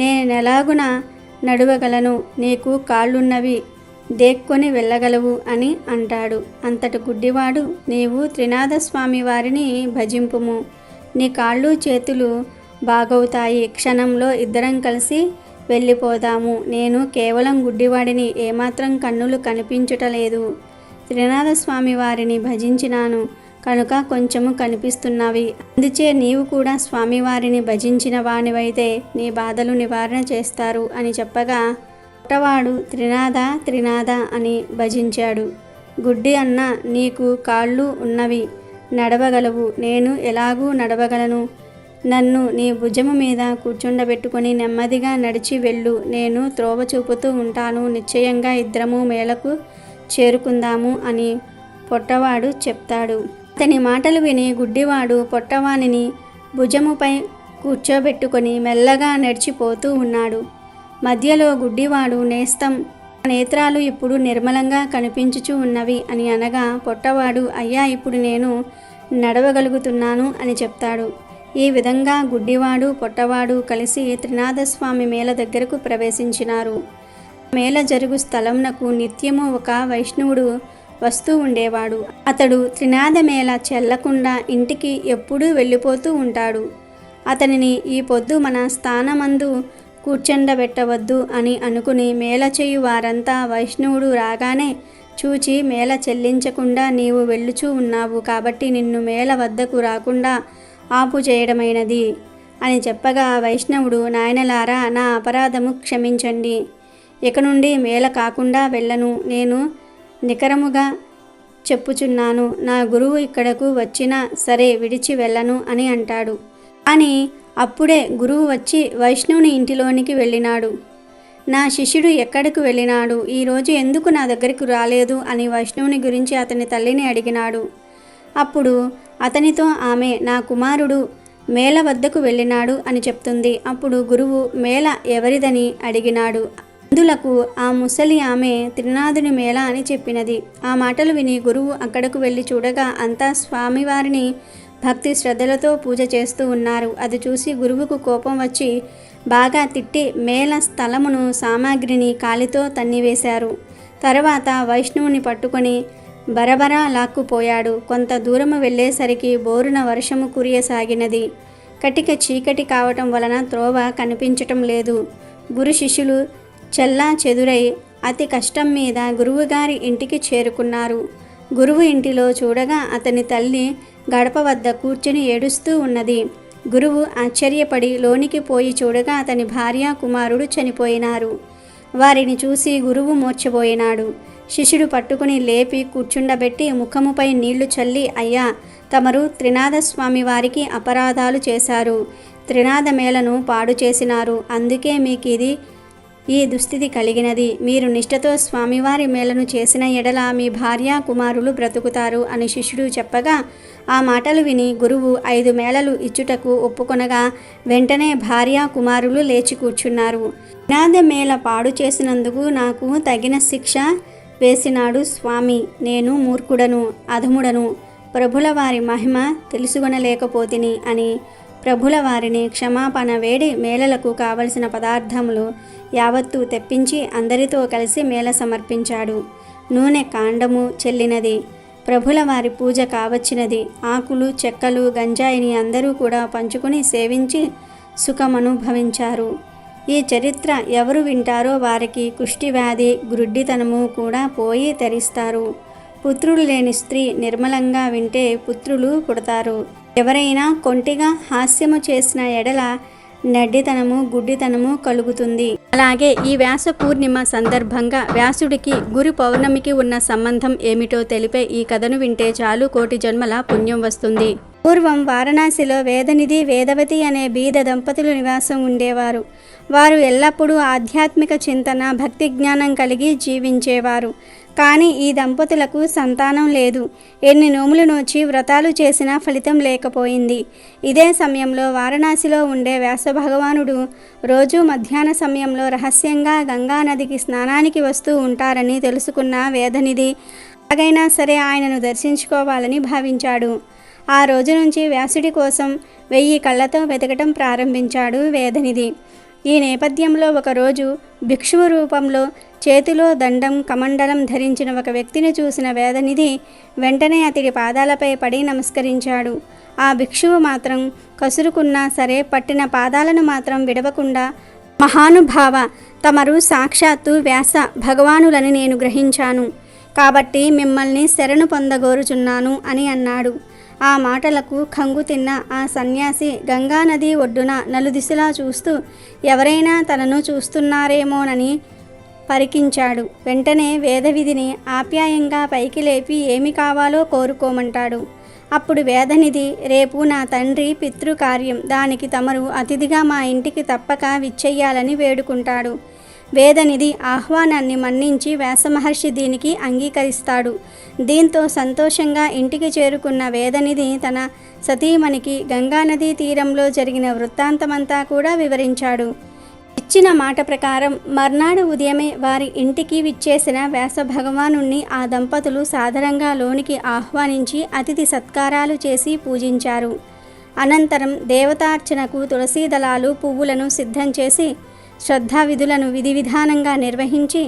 Speaker 2: నేనెలాగున నడవగలను, నీకు కాళ్ళున్నవి, దేక్కొని వెళ్ళగలవు అని అంటాడు. అంతటి గుడ్డివాడు, నీవు త్రినాథస్వామి వారిని భజింపుము, నీ కాళ్ళు చేతులు బాగవుతాయి, క్షణంలో ఇద్దరం కలిసి వెళ్ళిపోదాము, నేను కేవలం గుడ్డివాడిని, ఏమాత్రం కన్నులు కనిపించుటలేదు, త్రినాథస్వామి వారిని భజించినాను కనుక కొంచెము కనిపిస్తున్నవి, అందుచే నీవు కూడా స్వామివారిని భజించిన వానివైతే నీ బాధలు నివారణ చేస్తారు అని చెప్పగా, పుట్టవాడు త్రినాథ త్రినాథ అని భజించాడు. గుడ్డి అన్న, నీకు కాళ్ళు ఉన్నవి, నడవగలవు, నేను ఎలాగూ నడవగలను, నన్ను నీ భుజము మీద కూర్చుండబెట్టుకొని నెమ్మదిగా నడిచి వెళ్ళు, నేను త్రోవ చూపుతూ ఉంటాను, నిశ్చయంగా ఇద్దరము మేళకు చేరుకుందాము అని పొట్టవాడు చెప్తాడు. అతని మాటలు విని గుడ్డివాడు పొట్టవానిని భుజముపై కూర్చోబెట్టుకొని మెల్లగా నడిచిపోతూ ఉన్నాడు. మధ్యలో గుడ్డివాడు, నేస్తం, నేత్రాలు ఇప్పుడు నిర్మలంగా కనిపించుచూ ఉన్నవి అని అనగా, పొట్టవాడు, అయ్యా ఇప్పుడు నేను నడవగలుగుతున్నాను అని చెప్తాడు. ఈ విధంగా గుడ్డివాడు పొట్టవాడు కలిసి త్రినాథస్వామి మేళ దగ్గరకు ప్రవేశించినారు. మేళ జరుగు స్థలంనకు నిత్యము ఒక వైష్ణవుడు వస్తూ ఉండేవాడు. అతడు త్రినాథ మేళ చెల్లకుండా ఇంటికి ఎప్పుడూ వెళ్ళిపోతూ ఉంటాడు. అతనిని ఈ పొద్దు మన స్థానమందు కూర్చుండబెట్టవద్దు అని అనుకుని మేళ చేయు వారంతా వైష్ణవుడు రాగానే చూచి మేళ చెల్లించకుండా నీవు వెళ్ళుచూ ఉన్నావు కాబట్టి నిన్ను మేళ వద్దకు రాకుండా ఆపు చేయడమైనది అని చెప్పగా, వైష్ణవుడు, నాయనలారా, నా అపరాధము క్షమించండి, ఇక నుండి మేళ కాకుండా వెళ్ళను, నేను నికరముగా చెప్పుచున్నాను, నా గురువు ఇక్కడకు వచ్చినా సరే విడిచి వెళ్ళను అని అంటాడు. అని అప్పుడే గురువు వచ్చి వైష్ణవుని ఇంటిలోనికి వెళ్ళినాడు. నా శిష్యుడు ఎక్కడికి వెళ్ళినాడు, ఈరోజు ఎందుకు నా దగ్గరికి రాలేదు అని వైష్ణవుని గురించి అతని తల్లిని అడిగినాడు. అప్పుడు అతనితో ఆమె, నా కుమారుడు మేళ వద్దకు వెళ్ళినాడు అని చెప్తుంది. అప్పుడు గురువు మేళ ఎవరిదని అడిగినాడు. అందులకు ఆ ముసలి ఆమె త్రినాథుని మేళ అని చెప్పినది. ఆ మాటలు విని గురువు అక్కడకు వెళ్ళి చూడగా అంతా స్వామివారిని భక్తి శ్రద్ధలతో పూజ చేస్తూ ఉన్నారు. అది చూసి గురువుకు కోపం వచ్చి బాగా తిట్టి మేళ స్థలమును సామాగ్రిని కాలితో తన్నివేశారు. తర్వాత వైష్ణవుని పట్టుకొని బరబరా లాక్కుపోయాడు. కొంత దూరము వెళ్ళేసరికి బోరున వర్షము కురియసాగినది. కటిక చీకటి కావటం వలన త్రోవ కనిపించటం లేదు. గురు శిష్యులు చెల్లా చెదురై అతి కష్టం మీద గురువుగారి ఇంటికి చేరుకున్నారు. గురువు ఇంటిలో చూడగా అతని తల్లి గడప వద్ద కూర్చుని ఏడుస్తూ ఉన్నది. గురువు ఆశ్చర్యపడి లోనికి పోయి చూడగా అతని భార్య కుమారుడు చనిపోయినారు. వారిని చూసి గురువు మూర్ఛపోయినాడు. శిష్యుడు పట్టుకుని లేపి కూర్చుండబెట్టి ముఖముపై నీళ్లు చల్లి, అయ్యా, తమరు త్రినాథస్వామి వారికి అపరాధాలు చేశారు, త్రినాథ మేళను పాడు చేసినారు, అందుకే మీకు ఈ దుస్థితి కలిగినది. మీరు నిష్ఠతో స్వామివారి మేళను చేసిన ఎడల మీ భార్య కుమారులు బ్రతుకుతారు అని శిష్యుడు చెప్పగా, ఆ మాటలు విని గురువు 5 మేళలు ఇచ్చుటకు ఒప్పుకొనగా వెంటనే భార్య కుమారులు లేచి కూర్చున్నారు. త్రినాథ మేళ పాడు చేసినందుకు నాకు తగిన శిక్ష వేసినాడు స్వామి. నేను మూర్ఖుడను, అధముడను, ప్రభుల వారి మహిమ తెలుసుకొనలేకపోతిని అని ప్రభుల వారిని క్షమాపణ వేడి మేళలకు కావలసిన పదార్థములు యావత్తూ తెప్పించి అందరితో కలిసి మేళ సమర్పించాడు. నూనె కాండము చెల్లినది. ప్రభుల వారి పూజ కావచ్చినది. ఆకులు చెక్కలు గంజాయిని అందరూ కూడా పంచుకొని సేవించి సుఖమనుభవించారు. ఈ చరిత్ర ఎవరు వింటారో వారికి కుష్ఠివ్యాధి గ్రుడ్డితనము కూడా పోయి తరిస్తారు. పుత్రులు లేని స్త్రీ నిర్మలంగా వింటే పుత్రులు పుడతారు. ఎవరైనా కొంటిగా హాస్యము చేసిన ఎడల నడ్డితనము గుడ్డితనము కలుగుతుంది. అలాగే ఈ వ్యాస పూర్ణిమ సందర్భంగా వ్యాసుడికి గురు పౌర్ణమికి ఉన్న సంబంధం ఏమిటో తెలిపే ఈ కథను వింటే చాలు కోటి జన్మల పుణ్యం వస్తుంది. పూర్వం వారణాసిలో వేదనిధి వేదవతి అనే బీద దంపతులు నివాసం ఉండేవారు. వారు ఎల్లప్పుడూ ఆధ్యాత్మిక చింతన భక్తి జ్ఞానం కలిగి జీవించేవారు. కానీ ఈ దంపతులకు సంతానం లేదు. ఎన్ని నోములు నోచి వ్రతాలు చేసినా ఫలితం లేకపోయింది. ఇదే సమయంలో వారణాసిలో ఉండే వ్యాస భగవానుడు రోజు మధ్యాహ్న సమయంలో రహస్యంగా గంగా నదికి స్నానానికి వస్తూ ఉంటారని తెలుసుకున్న వేదనిధి ఎలాగైనా సరే ఆయనను దర్శించుకోవాలని భావించాడు. ఆ రోజు నుంచి వ్యాసుడి కోసం 1000 కళ్ళతో వెతకటం ప్రారంభించాడు వేదనిధి. ఈ నేపథ్యంలో ఒకరోజు భిక్షువు రూపంలో చేతిలో దండం కమండలం ధరించిన ఒక వ్యక్తిని చూసిన వేదనిధి వెంటనే అతడి పాదాలపై పడి నమస్కరించాడు. ఆ భిక్షువు మాత్రం కసురుకున్నా సరే పట్టిన పాదాలను మాత్రం విడవకుండా, మహానుభావ, తమరు సాక్షాత్తు వ్యాస భగవానులని నేను గ్రహించాను, కాబట్టి మిమ్మల్ని శరణు పొందగోరుచున్నాను అని అన్నాడు. ఆ మాటలకు కంగుతిన్న ఆ సన్యాసి గంగానది ఒడ్డున నలుదిశలా చూస్తూ ఎవరైనా తనను చూస్తున్నారేమోనని పరికించాడు. వెంటనే వేదవిధిని ఆప్యాయంగా పైకి లేపి ఏమి కావాలో కోరుకోమంటాడు. అప్పుడు వేదనిధి, రేపు నా తండ్రి పితృకార్యం, దానికి తమరు అతిథిగా మా ఇంటికి తప్పక విచ్చెయ్యాలని వేడుకుంటాడు. వేదనిధి ఆహ్వానాన్ని మన్నించి వ్యాసమహర్షి దీనికి అంగీకరిస్తాడు. దీంతో సంతోషంగా ఇంటికి చేరుకున్న వేదనిధి తన సతీమణికి గంగానదీ తీరంలో జరిగిన వృత్తాంతమంతా కూడా వివరించాడు. ఇచ్చిన మాట ప్రకారం మర్నాడు ఉదయమే వారి ఇంటికి విచ్చేసిన వ్యాస భగవానుణ్ణి ఆ దంపతులు సాదరంగా లోనికి ఆహ్వానించి అతిథి సత్కారాలు చేసి పూజించారు. అనంతరం దేవతార్చనకు తులసీ దళాలు పువ్వులను సిద్ధం చేసి శ్రద్ధావిధులను విధి విధానంగా నిర్వహించి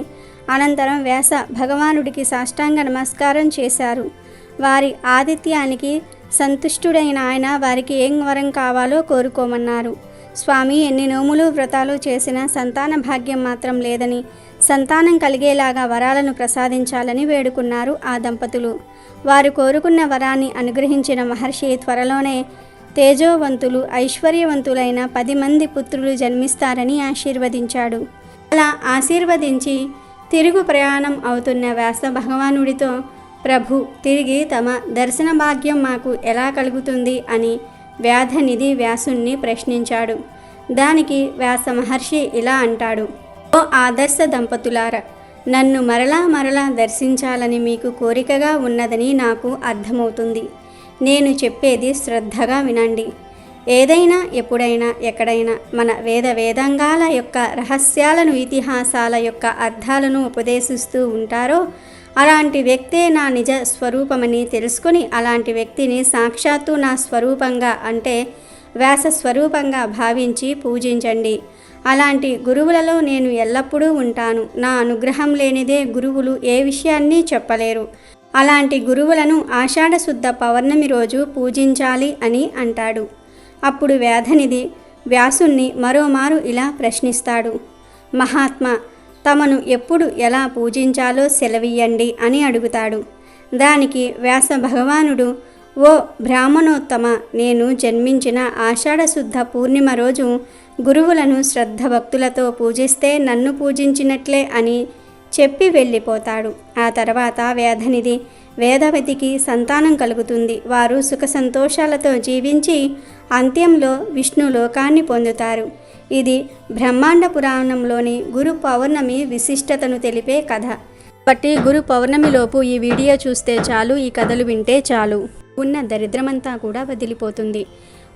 Speaker 2: అనంతరం వ్యాస భగవానుడికి సాష్టాంగ నమస్కారం చేశారు. వారి ఆతిథ్యానికి సంతుష్టుడైన ఆయన వారికి ఏం వరం కావాలో కోరుకోమన్నారు. స్వామి, ఎన్ని నోములు వ్రతాలు చేసినా సంతాన భాగ్యం మాత్రం లేదని, సంతానం కలిగేలాగా వరాలను ప్రసాదించాలని వేడుకున్నారు ఆ దంపతులు. వారు కోరుకున్న వరాన్ని అనుగ్రహించిన మహర్షి త్వరలోనే తేజోవంతులు ఐశ్వర్యవంతులైన 10 మంది పుత్రులు జన్మిస్తారని ఆశీర్వదించాడు. అలా ఆశీర్వదించి తిరుగు ప్రయాణం అవుతున్న వ్యాస భగవానుడితో, ప్రభు, తిరిగి తమ దర్శన భాగ్యం మాకు ఎలా కలుగుతుంది అని వేదనిధి వ్యాసుణ్ణి ప్రశ్నించాడు. దానికి వ్యాస మహర్షి ఇలా అంటాడు: ఓ ఆదర్శ దంపతులారా, నన్ను మరలా దర్శించాలని మీకు కోరికగా ఉన్నదని నాకు అర్థమవుతుంది. నేను చెప్పేది శ్రద్ధగా వినండి. ఏదైనా ఎప్పుడైనా ఎక్కడైనా మన వేదాంగాల యొక్క రహస్యాలను ఇతిహాసాల యొక్క అర్థాలను ఉపదేశిస్తూ ఉంటారో అలాంటి వ్యక్తే నా నిజ స్వరూపమని తెలుసుకొని అలాంటి వ్యక్తిని సాక్షాత్తు నా స్వరూపంగా అంటే వ్యాస స్వరూపంగా భావించి పూజించండి. అలాంటి గురువులలో నేను ఎల్లప్పుడూ ఉంటాను. నా అనుగ్రహం లేనిదే గురువులు ఏ విషయాన్ని చెప్పలేరు. అలాంటి గురువులను ఆషాఢ శుద్ధ పౌర్ణమి రోజు పూజించాలి అని అంటాడు. అప్పుడు వేదనిధి వ్యాసుణ్ణి మరోమారు ఇలా ప్రశ్నిస్తాడు: మహాత్మా, తమను ఎప్పుడు ఎలా పూజించాలో సెలవియ్యండి అని అడుగుతాడు. దానికి వ్యాస భగవానుడు, ఓ బ్రాహ్మణోత్తమ, నేను జన్మించిన ఆషాఢ శుద్ధ పూర్ణిమ రోజు గురువులను శ్రద్ధ భక్తులతో పూజిస్తే నన్ను పూజించినట్లే అని చెప్పి వెళ్ళిపోతాడు. ఆ తర్వాత వేదనిధి వేదవతికి సంతానం కలుగుతుంది. వారు సుఖ సంతోషాలతో జీవించి అంత్యంలో విష్ణు లోకాన్ని పొందుతారు. ఇది బ్రహ్మాండ పురాణంలోని గురు పౌర్ణమి విశిష్టతను తెలిపే కథ. కాబట్టి గురు పౌర్ణమిలోపు ఈ వీడియో చూస్తే చాలు, ఈ కథలు వింటే చాలు, ఉన్న దరిద్రమంతా కూడా వదిలిపోతుంది.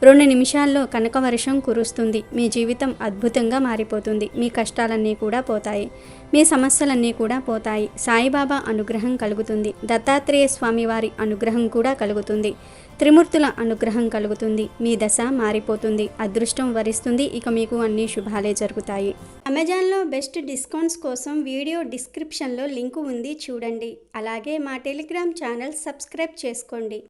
Speaker 2: 2 నిమిషాల్లో కనక వర్షం కురుస్తుంది. మీ జీవితం అద్భుతంగా మారిపోతుంది. మీ కష్టాలన్నీ కూడా పోతాయి. మీ సమస్యలన్నీ కూడా పోతాయి. సాయిబాబా అనుగ్రహం కలుగుతుంది. దత్తాత్రేయ స్వామి వారి అనుగ్రహం కూడా కలుగుతుంది. త్రిమూర్తుల అనుగ్రహం కలుగుతుంది. మీ దశ మారిపోతుంది. అదృష్టం వరిస్తుంది. ఇక మీకు అన్ని శుభాలే జరుగుతాయి. అమెజాన్లో బెస్ట్ డిస్కౌంట్స్ కోసం వీడియో డిస్క్రిప్షన్లో లింకు ఉంది, చూడండి. అలాగే మా టెలిగ్రామ్ ఛానల్ సబ్స్క్రైబ్ చేసుకోండి.